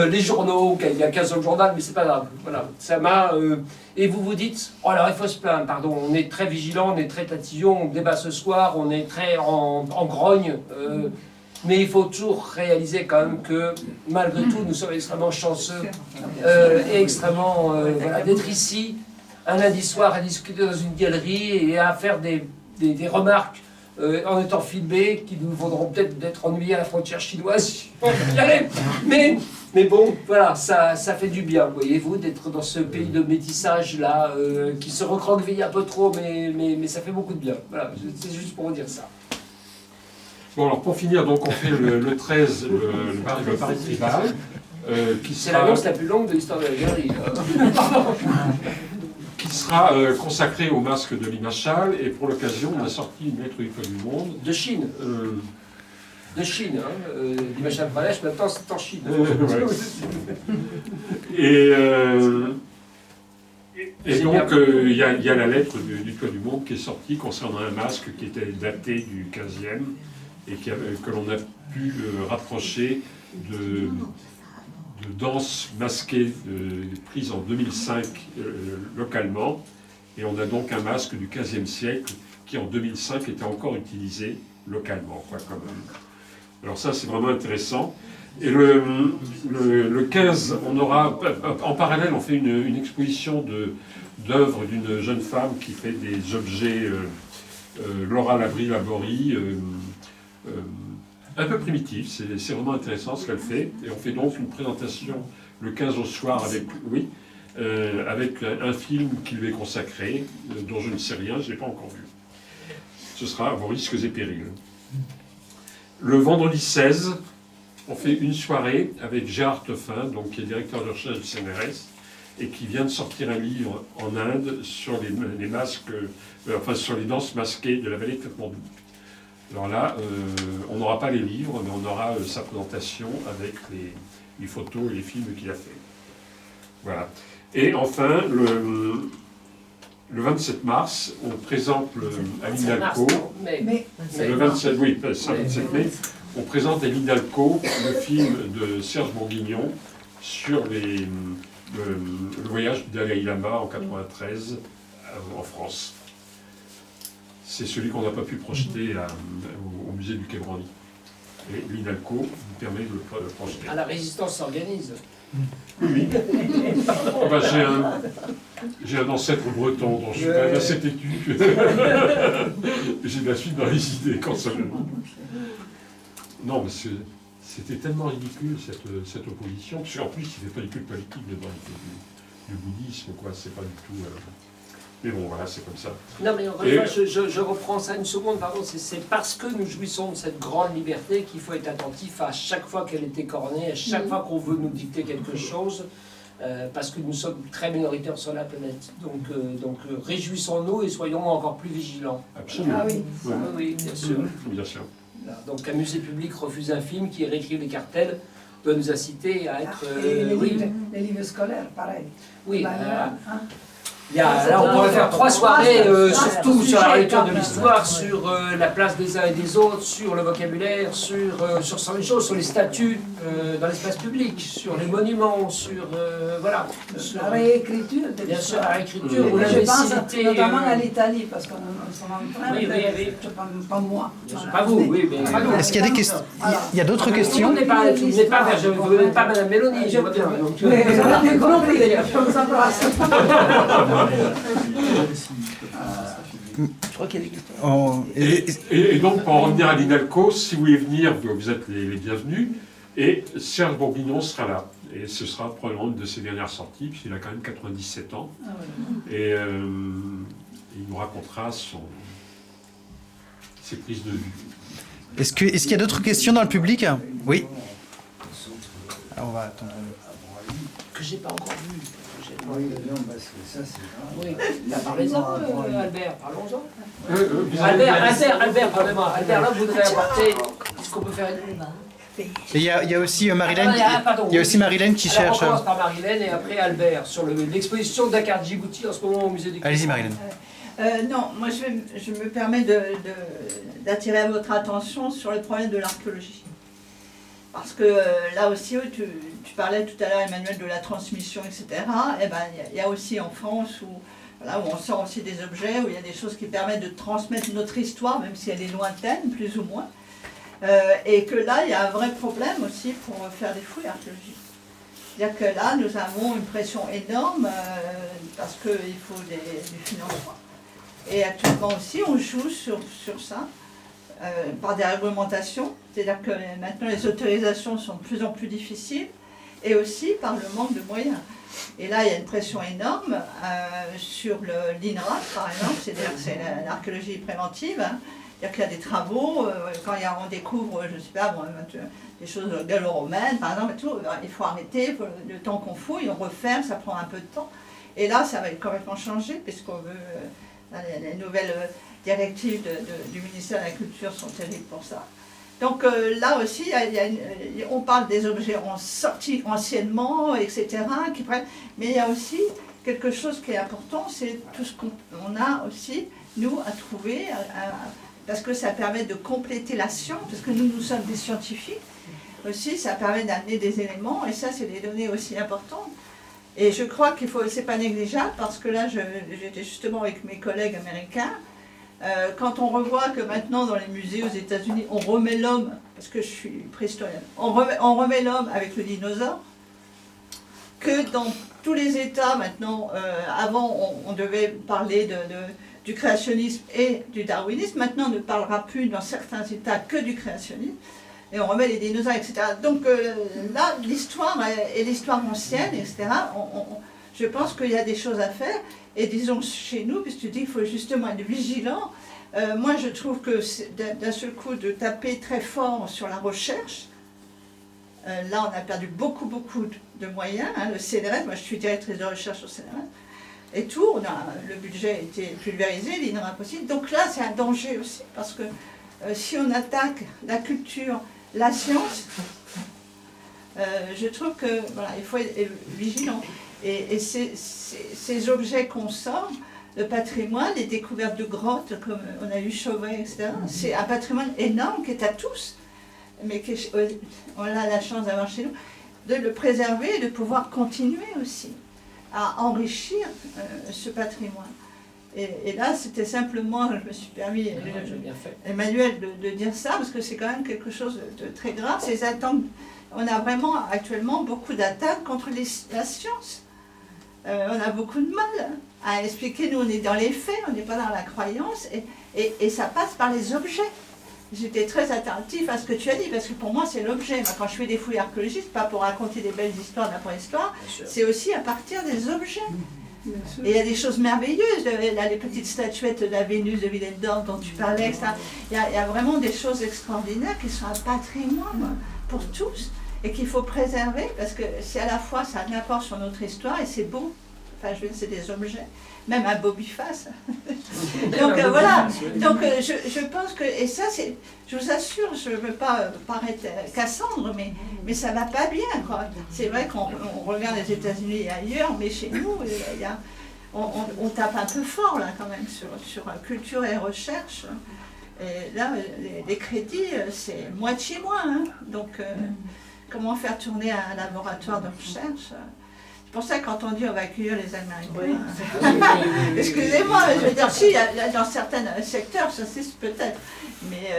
les journaux, il y a 15 ans de journal, mais c'est pas grave, voilà, ça m'a... et vous vous dites, oh alors il faut se plaindre, pardon, on est très vigilant, on est très tatillon, on débat ce soir, on est très en grogne, mais il faut toujours réaliser quand même que, malgré tout, nous sommes extrêmement chanceux et extrêmement... voilà, d'être ici, un lundi soir, à discuter dans une galerie et à faire des remarques en étant filmés qui nous vaudront peut-être d'être ennuyés à la frontière chinoise si on peut y aller. Mais bon, voilà, ça fait du bien, voyez-vous, d'être dans ce pays de métissage là, qui se recroqueville un peu trop, mais ça fait beaucoup de bien. Voilà, c'est juste pour vous dire ça. Bon, alors pour finir, donc on fait le 13, le Paris Tribal, qui C'est sera... l'annonce la plus longue de l'histoire de la galerie. qui sera consacré au masque de Limassol, et pour l'occasion, on a sorti une lettre du Code du Monde. De Chine. De Chine, hein. L'Himachal Pradesh, maintenant c'est en Chine. Ouais. Et Et C'est donc, bien. il y a la lettre du Toit du Monde qui est sortie concernant un masque qui était daté du 15e et que l'on a pu rapprocher de danses masquées prises en 2005 localement. Et on a donc un masque du 15e siècle qui, en 2005, était encore utilisé localement, quoi, quand même. Alors ça, c'est vraiment intéressant. Et le 15, on aura, en parallèle, on fait une exposition d'œuvres d'une jeune femme qui fait des objets, Laura Labrie-Laborie, un peu primitifs. C'est vraiment intéressant ce qu'elle fait. Et on fait donc une présentation le 15 au soir avec un film qui lui est consacré, dont je ne sais rien, je ne l'ai pas encore vu. Ce sera à vos risques et périls. Le vendredi 16, on fait une soirée avec Gérard Teffin, donc, qui est directeur de recherche du CNRS, et qui vient de sortir un livre en Inde sur les masques, sur les danses masquées de la vallée de Katmandou. Alors là, on n'aura pas les livres, mais on aura sa présentation avec les photos et les films qu'il a fait. Voilà. Et enfin, le 27 mars, on présente à l'INALCO. Mais Le 27, oui, ça, 27 mai, on présente à l'INALCO le film de Serge Bourguignon sur le voyage du Dalai Lama en 93 en France. C'est celui qu'on n'a pas pu projeter au musée du Quai Branly. Et l'INALCO nous permet de le projeter. Ah, la résistance s'organise. Oui. Ah bah, j'ai un ancêtre breton, donc je suis quand même assez têtu. J'ai de la suite dans les idées quand ça me... Non, mais c'était tellement ridicule cette opposition, parce qu'en plus il n'est pas du tout politique dedans, du bouddhisme, quoi, c'est pas du tout... Mais bon, voilà, c'est comme ça. Non, mais encore une fois, je reprends ça une seconde, pardon. C'est parce que nous jouissons de cette grande liberté qu'il faut être attentif à chaque fois qu'elle est écornée, à chaque fois qu'on veut nous dicter quelque chose, parce que nous sommes très minoritaires sur la planète. Donc réjouissons-nous et soyons encore plus vigilants. Absolument. ah oui, Ouais. Oui, bien sûr. Bien sûr. Voilà. Donc un musée public refuse un film qui réécrit les cartels doit nous inciter à être... et oui, les livres scolaires, pareil. oui. Hein. Là, on pourrait faire 3 soirées, surtout sur la lecture de l'histoire, sur la place des uns et des autres, sur le vocabulaire, sur les choses, sur les statuts dans l'espace public, sur les monuments, sur voilà. La réécriture de Bien sûr, l'histoire. la réécriture, ou Je pense l'imbécilité. notamment à l'Italie, parce qu'on s'en emprunte. Oui, oui, oui. Pas moi. Pas vous, oui, mais pas nous. Est-ce qu'il y a des questions? Il y a d'autres Vous questions? n'êtes pas Madame Mélanie, je vois bien. Donc, Mais vous avez compris d'ailleurs, je vous embrasse. je crois qu'il y a des questions. Et donc, pour en revenir à l'INALCO, si vous voulez venir, vous êtes les bienvenus. Et Serge Bourguignon sera là. Et ce sera probablement une de ses dernières sorties, puisqu'il a quand même 97 ans. Et il nous racontera ses prises de vue. Est-ce qu'il y a d'autres questions dans le public? Oui. Alors, on va attendre. Que j'ai pas encore vu. Oui, non, parce que ça, c'est grave. Oui, parlez-en, Albert, parlons-en. Albert, pardonnez-moi. Albert, là, vous voudrez apporter ce qu'on peut faire. Et il y a aussi Marilène. Pardon. Il y a aussi Marilène qui Alors, cherche. on commence par Marilène et après Albert sur l'exposition Dakar Djibouti en ce moment au musée du Quai. Allez-y, Marilène. Non, moi je me permets d'attirer votre attention sur le problème de l'archéologie. Parce que là aussi, tu parlais tout à l'heure, Emmanuel, de la transmission, etc. Et ben, il y a aussi en France où on sort aussi des objets, où il y a des choses qui permettent de transmettre notre histoire, même si elle est lointaine, plus ou moins. Et que là, il y a un vrai problème aussi pour faire des fouilles archéologiques. C'est-à-dire que là, nous avons une pression énorme parce qu'il faut du financement. Et actuellement aussi, on joue sur ça par des réglementations. C'est-à-dire que maintenant, les autorisations sont de plus en plus difficiles et aussi par le manque de moyens. Et là, il y a une pression énorme sur l'INRA, par exemple, c'est-à-dire que c'est l'archéologie préventive. C'est-à-dire qu'il y a des travaux, quand on découvre, je ne sais pas, des choses gallo-romaines, par exemple, il faut arrêter, le temps qu'on fouille, on referme, ça prend un peu de temps. Et là, ça va être complètement changé, puisqu'on veut... les nouvelles directives du ministère de la Culture sont terribles pour ça. Donc là aussi, on parle des objets sortis anciennement, etc., mais il y a aussi quelque chose qui est important, c'est tout ce qu'on a aussi, nous, à trouver, parce que ça permet de compléter la science, parce que nous sommes des scientifiques aussi, ça permet d'amener des éléments, et ça, c'est des données aussi importantes. Et je crois qu'il faut, c'est pas négligeable, parce que là, j'étais justement avec mes collègues américains, quand on revoit que maintenant, dans les musées aux États-Unis, on remet l'homme, parce que je suis préhistorienne, on remet l'homme avec le dinosaure, que dans tous les États, maintenant, avant, on devait parler du créationnisme et du darwinisme. Maintenant, on ne parlera plus dans certains États que du créationnisme. Et on remet les dinosaures, etc. Donc là, l'histoire et l'histoire ancienne, etc., je pense qu'il y a des choses à faire. Et disons chez nous, puisque tu dis qu'il faut justement être vigilant, moi je trouve que d'un seul coup de taper très fort sur la recherche, là on a perdu beaucoup de moyens. Hein, le CNRS, moi je suis directrice de recherche au CNRS, et tout, le budget a été pulvérisé, l'INRA possible. Donc là c'est un danger aussi, parce que si on attaque la culture, la science, je trouve que voilà, il faut être vigilant. Et ces objets qu'on sort, le patrimoine, les découvertes de grottes, comme on a eu Chauvet, etc., c'est un patrimoine énorme qui est à tous, mais on a la chance d'avoir chez nous, de le préserver et de pouvoir continuer aussi à enrichir ce patrimoine. Et là, c'était simplement, je me suis permis, Emmanuel, de dire ça, parce que c'est quand même quelque chose de très grave. Ces attaques, on a vraiment actuellement beaucoup d'attaques contre la science. On a beaucoup de mal à expliquer, nous on est dans les faits, on n'est pas dans la croyance, et ça passe par les objets. J'étais très attentif à ce que tu as dit, parce que pour moi c'est l'objet. Quand je fais des fouilles archéologiques, pas pour raconter des belles histoires de la préhistoire, c'est aussi à partir des objets. Et il y a des choses merveilleuses, là, les petites statuettes de la Vénus de Willendorf dont tu parlais, etc. Il y a vraiment des choses extraordinaires qui sont un patrimoine pour tous, et qu'il faut préserver, parce que c'est à la fois, ça a un apport sur notre histoire, et c'est beau. Enfin, je veux dire, c'est des objets. Même un bobiface. Donc voilà. Donc je pense que, et ça, je vous assure, je ne veux pas paraître Cassandre, mais ça ne va pas bien, quoi. C'est vrai qu'on regarde les États-Unis et ailleurs, mais chez nous, on tape un peu fort, là, quand même, sur culture et recherche. Et là, les crédits, c'est moitié moins. Hein. Donc, comment faire tourner un laboratoire de recherche? C'est pour ça que quand on dit on va accueillir les Américains, oui. Excusez-moi, je veux dire, si, dans certains secteurs, ça c'est peut-être, mais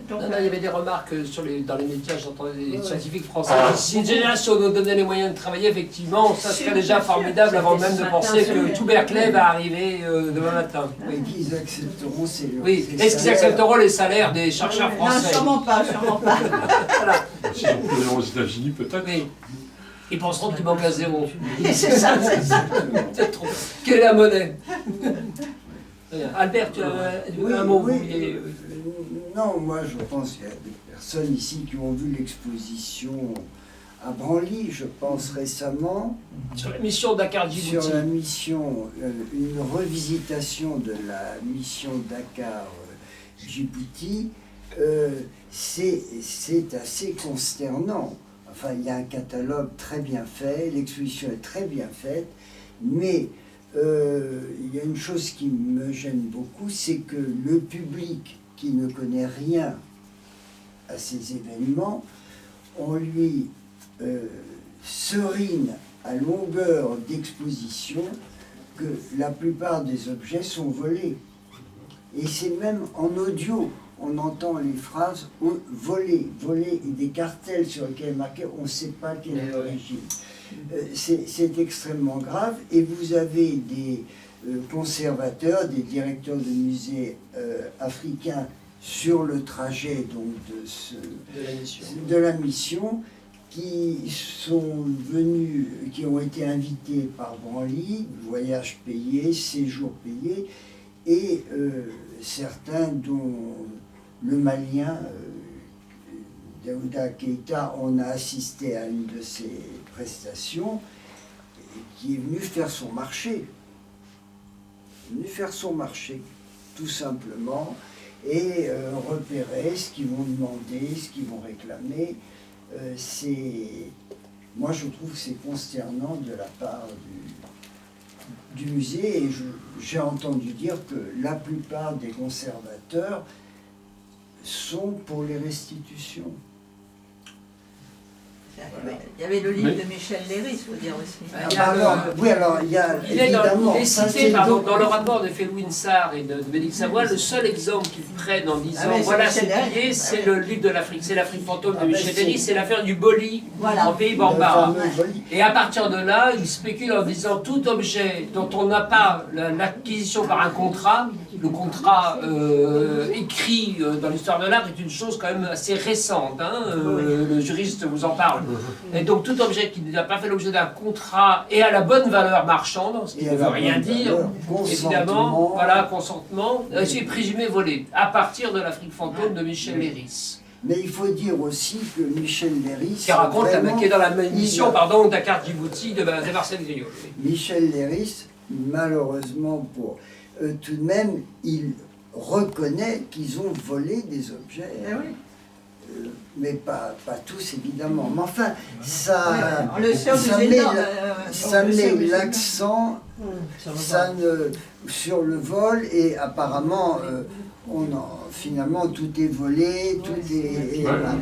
donc... il y avait des remarques dans les médias, j'entendais des scientifiques français, si déjà si on nous donnait les moyens de travailler, effectivement, ça serait déjà formidable avant même de penser que tout Berkeley va arriver demain matin. Oui, qu'ils accepteront, c'est le... Oui, est-ce qu'ils accepteront les salaires des chercheurs français? Non, sûrement pas, sûrement pas. Voilà. Si on peut aller aux États-Unis, peut-être. Oui. Ils penseront qu'il manque à zéro. C'est ça, c'est ça. C'est trop. Quelle est la monnaie? Albert, tu as un mot? Oui, non, moi je pense qu'il y a des personnes ici qui ont vu l'exposition à Branly, je pense récemment. Sur la mission Dakar-Djibouti. Sur la mission, une revisitation de la mission Dakar-Djibouti, c'est assez consternant. Enfin, il y a un catalogue très bien fait, l'exposition est très bien faite, mais il y a une chose qui me gêne beaucoup, c'est que le public qui ne connaît rien à ces événements, on lui serine à longueur d'exposition que la plupart des objets sont volés. Et c'est même en audio. On entend les phrases « voler », et des cartels sur lesquels est marqué « on ne sait pas quelle est l'origine ». C'est extrêmement grave, et vous avez des conservateurs, des directeurs de musées africains sur le trajet donc, de la mission qui sont venus, qui ont été invités par Branly, voyage payé, séjour payé, et certains dont le Malien, Daouda Keïta, on a assisté à une de ses prestations, qui est venu faire son marché. Tout simplement, et repérer ce qu'ils vont demander, ce qu'ils vont réclamer. Moi, je trouve que c'est consternant de la part du musée, et j'ai entendu dire que la plupart des conservateurs sont pour les restitutions. Il y avait le livre de Michel Léry, il faut dire aussi. Alors, il y a Il est évidemment... il est ça, cité c'est dans le rapport de Felwine Sarr et de Bénédicte Savoie, le seul exemple qu'ils prennent en disant oui, voilà c'est c'est Michel pillé, Léry. c'est le livre de l'Afrique, c'est l'Afrique fantôme de Ah, Michel c'est- Léry, c'est l'affaire du Boli Voilà. en pays le Bambara. fameux Boli. Et à partir de là, ils spéculent en disant tout objet dont on n'a pas l'acquisition par un contrat, le contrat écrit dans l'histoire de l'art est une chose quand même assez récente, hein, le juriste vous en parle. Et donc tout objet qui n'a pas fait l'objet d'un contrat et à la bonne valeur marchande, ce qui Et ne à veut la rien bonne dire, valeur, évidemment, consentement. voilà, consentement, c'est présumé volé, à partir de l'Afrique fantôme de Michel Léris. Mais il faut dire aussi que Michel Léry... Qui raconte, qui est dans la émission, il- pardon, Dakar Djibouti de Marcel Griot. Michel Léry, malheureusement pour eux, tout de même, il reconnaît qu'ils ont volé des objets. Eh oui. Mais pas tous, évidemment. Mais enfin, ça, On le sait au ça musée met, de l'art, ça on le sait met au musée de l'art. l'accent sur le vol, et apparemment, finalement, tout est volé, tout est... Ouais. voilà.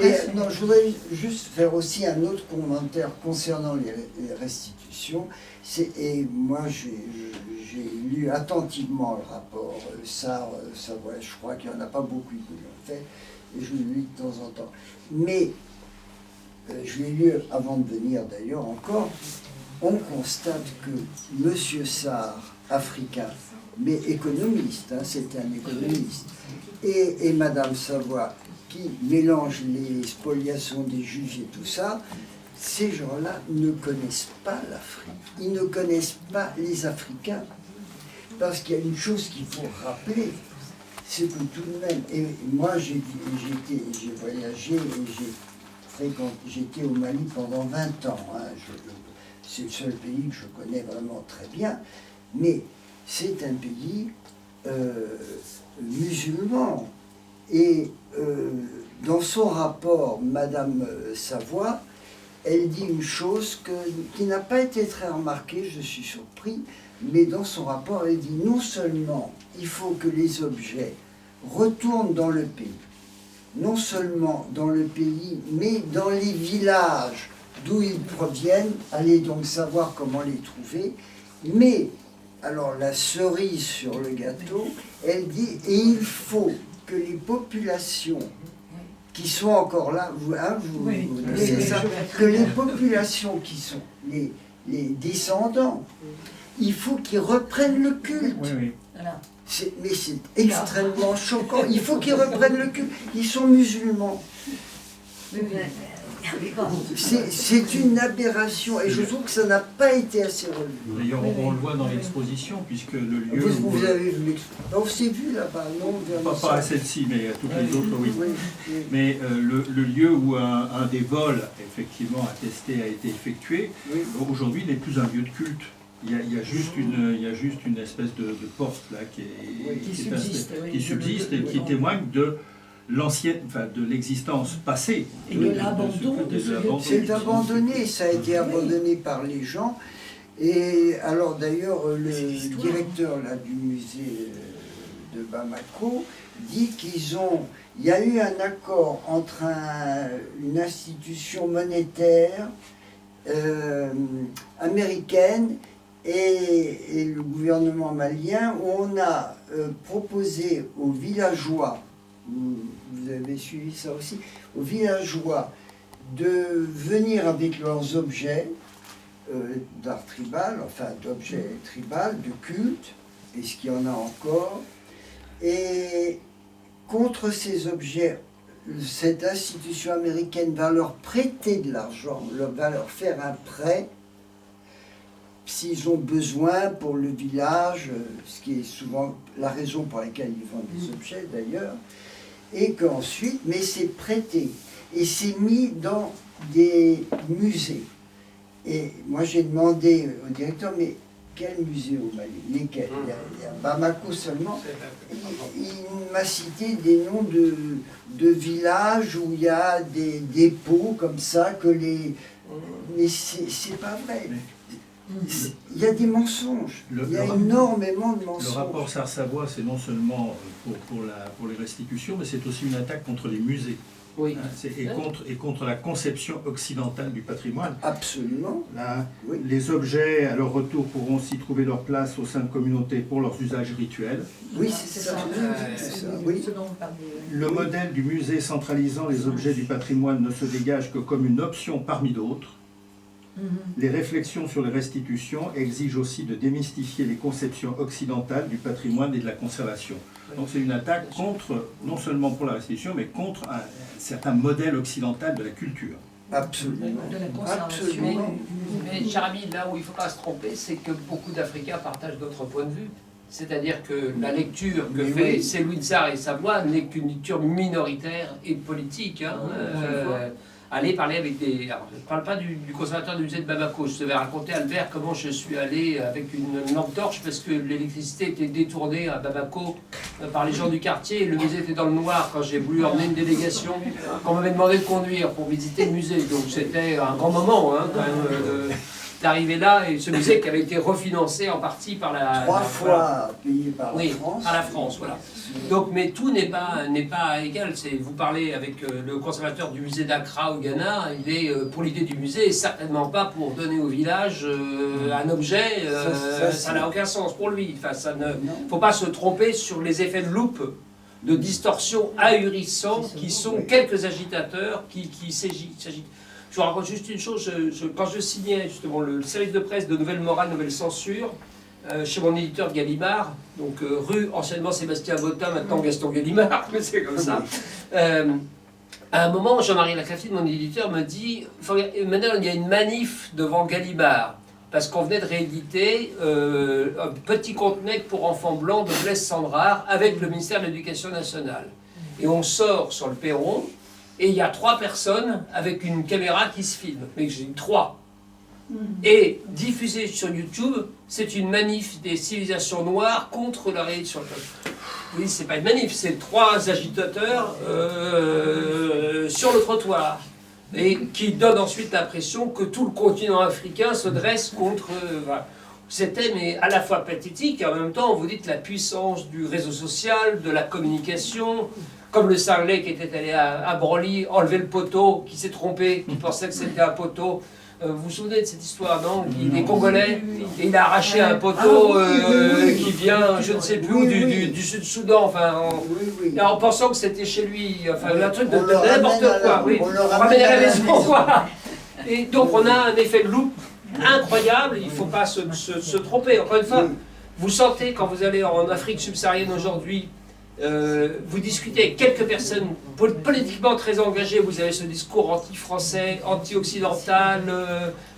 Et non, je voudrais juste faire aussi un autre commentaire concernant les restitutions. Et moi, j'ai lu attentivement le rapport Sarr-Savoie, je crois qu'il n'y en a pas beaucoup qui l'ont fait, et je le lis de temps en temps. Mais, je l'ai lu avant de venir d'ailleurs encore, on constate que M. Sarr, africain, mais économiste, hein, c'était un économiste, et Madame Savoie, qui mélange les spoliations des juges et tout ça, ces gens-là ne connaissent pas l'Afrique, ils ne connaissent pas les Africains. Parce qu'il y a une chose qu'il faut rappeler, c'est que tout de même, et moi j'ai voyagé et j'étais au Mali pendant 20 ans, hein, c'est le seul pays que je connais vraiment très bien, mais c'est un pays musulman. Et dans son rapport, Madame Savoie, elle dit une chose qui n'a pas été très remarquée, je suis surpris, mais dans son rapport, elle dit non seulement il faut que les objets retournent dans le pays, non seulement dans le pays, mais dans les villages d'où ils proviennent, allez donc savoir comment les trouver, mais, alors la cerise sur le gâteau, elle dit, et il faut que les populations qui sont encore là, vous c'est ça, que les populations qui sont les descendants, il faut qu'ils reprennent le culte. Voilà. Mais c'est extrêmement choquant. Il faut qu'ils reprennent le culte. Ils sont musulmans. C'est une aberration et je trouve que ça n'a pas été assez relevé. D'ailleurs, on le voit dans l'exposition, puisque le lieu... Vous avez vu l'exposition. On s'est vu là-bas, non? Pas à celle-ci, mais à toutes les autres, oui. Oui. Mais le lieu où un des vols, effectivement, attesté a été effectué, Oui. aujourd'hui n'est plus un lieu de culte. Il y a juste une espèce de porte là qui subsiste et qui témoigne de l'ancienne, enfin de l'existence passée. Et de l'abandon de ce lieu. C'est abandonné, ça a été abandonné par les gens. Et alors d'ailleurs, le directeur là, du musée de Bamako dit il y a eu un accord entre une institution monétaire américaine et le gouvernement malien, où on a proposé aux villageois, vous avez suivi ça aussi, aux villageois de venir avec leurs objets d'art tribal, enfin d'objets tribal, de culte, et ce qu'il y en a encore, et contre ces objets, cette institution américaine va leur prêter de l'argent, va leur faire un prêt, s'ils ont besoin pour le village, ce qui est souvent la raison pour laquelle ils vendent des objets d'ailleurs, et qu'ensuite, mais c'est prêté, et c'est mis dans des musées. Et moi j'ai demandé au directeur, mais quel musée au Mali? Lesquels? Il y a Bamako seulement. Il m'a cité des noms de villages où il y a des dépôts comme ça, que les... Mais c'est pas vrai. Il y a des mensonges. Il y a énormément de mensonges. Le rapport Sarr-Savoie, c'est non seulement pour les restitutions, mais c'est aussi une attaque contre les musées. Oui. Et contre la conception occidentale du patrimoine. Absolument. Là, oui. Les objets, à leur retour, pourront aussi trouver leur place au sein de communautés pour leurs usages rituels. Oui, c'est ça. Oui. Le modèle du musée centralisant les objets du patrimoine ne se dégage que comme une option parmi d'autres. Les réflexions sur les restitutions exigent aussi de démystifier les conceptions occidentales du patrimoine et de la conservation. Donc c'est une attaque contre, non seulement pour la restitution, mais contre un certain modèle occidental de la culture. Absolument. De la conservation. Absolument. Mais cher ami, là où il ne faut pas se tromper, c'est que beaucoup d'Africains partagent d'autres points de vue. C'est-à-dire que la lecture que fait Ségolène Sarr et Savoie n'est qu'une lecture minoritaire et politique. Hein. Aller parler avec des... Alors, je ne parle pas du conservateur du musée de Bamako. Je devais raconter à Albert comment je suis allé avec une lampe torche parce que l'électricité était détournée à Bamako par les gens du quartier et le musée était dans le noir quand j'ai voulu emmener une délégation qu'on m'avait demandé de conduire pour visiter le musée. Donc c'était un grand moment hein, quand même, d'arriver là, et ce musée qui avait été refinancé en partie par la... Trois fois payé par la France. Par la France, voilà. Donc, mais tout n'est pas égal. Vous parlez avec le conservateur du musée d'Accra au Ghana, il est pour l'idée du musée, et certainement pas pour donner au village un objet, ça n'a aucun sens pour lui. Enfin, ça ne faut pas se tromper sur les effets de loupe, de distorsion ahurissants qui sont quelques agitateurs qui s'agitent. Je vous raconte juste une chose, quand je signais justement le service de presse de Nouvelle Morale, Nouvelle Censure, chez mon éditeur Gallimard, donc rue anciennement Sébastien Botin, maintenant Gaston Gallimard, mais c'est comme ça. À un moment, Jean-Marie Lacafine, mon éditeur, me dit maintenant il y a une manif devant Gallimard, parce qu'on venait de rééditer un petit contenec pour enfants blancs de Blaise Sandrard avec le ministère de l'Éducation nationale. Et on sort sur le perron, et il y a 3 personnes avec une caméra qui se filment. Mais j'ai 3. Et diffusé sur YouTube, c'est une manif des civilisations noires contre la réédition. Oui, c'est pas une manif, c'est 3 agitateurs sur le trottoir. Et qui donnent ensuite l'impression que tout le continent africain se dresse contre... Voilà. C'était mais à la fois pathétique et en même temps, vous dites la puissance du réseau social, de la communication... Comme le Sarley qui était allé à Broly enlever le poteau, qui s'est trompé, qui pensait que c'était un poteau. Vous vous souvenez de cette histoire, non? Il est congolais, et il a arraché un poteau qui vient, je ne sais plus, du Sud-Soudan, enfin, en pensant que c'était chez lui, enfin, un truc de n'importe quoi. Oui. On le ramène à la maison, voilà. Et donc on a un effet de loupe incroyable, il ne faut pas se tromper. Encore une fois, vous sentez quand vous allez en Afrique subsaharienne aujourd'hui, vous discutez avec quelques personnes politiquement très engagées, vous avez ce discours anti-français, anti-occidental,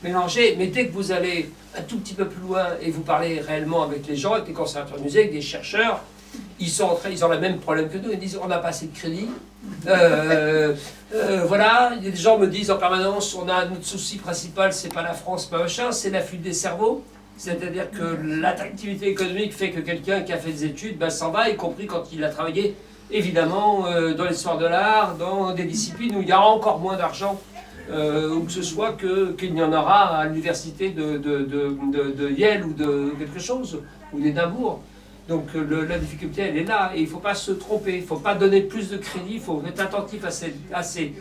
mélangé, mais dès que vous allez un tout petit peu plus loin et vous parlez réellement avec les gens, avec les conservateurs de musée, avec des chercheurs, ils ont le même problème que nous, ils disent on n'a pas assez de crédit. Voilà, des gens me disent en permanence notre souci principal c'est pas la France, pas machin, c'est l'afflux des cerveaux. C'est-à-dire que l'attractivité économique fait que quelqu'un qui a fait des études s'en va, y compris quand il a travaillé, évidemment, dans l'histoire de l'art, dans des disciplines où il y a encore moins d'argent, ou que ce soit qu'il n'y en aura à l'université de Yale ou de quelque chose, ou d'Édimbourg. Donc la difficulté, elle est là, et il ne faut pas se tromper, il ne faut pas donner plus de crédit, il faut être attentif à ces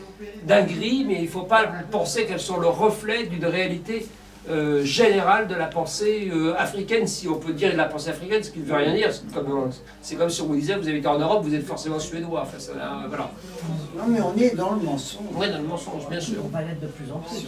dingueries, mais il ne faut pas penser qu'elles sont le reflet d'une réalité générale de la pensée africaine, si on peut dire de la pensée africaine, ce qui ne veut rien dire. C'est comme si on vous disait, vous habitez en Europe, vous êtes forcément suédois. Enfin, voilà. Non, mais on est dans le mensonge. On est dans le mensonge, bien sûr. On va l'être de plus en plus.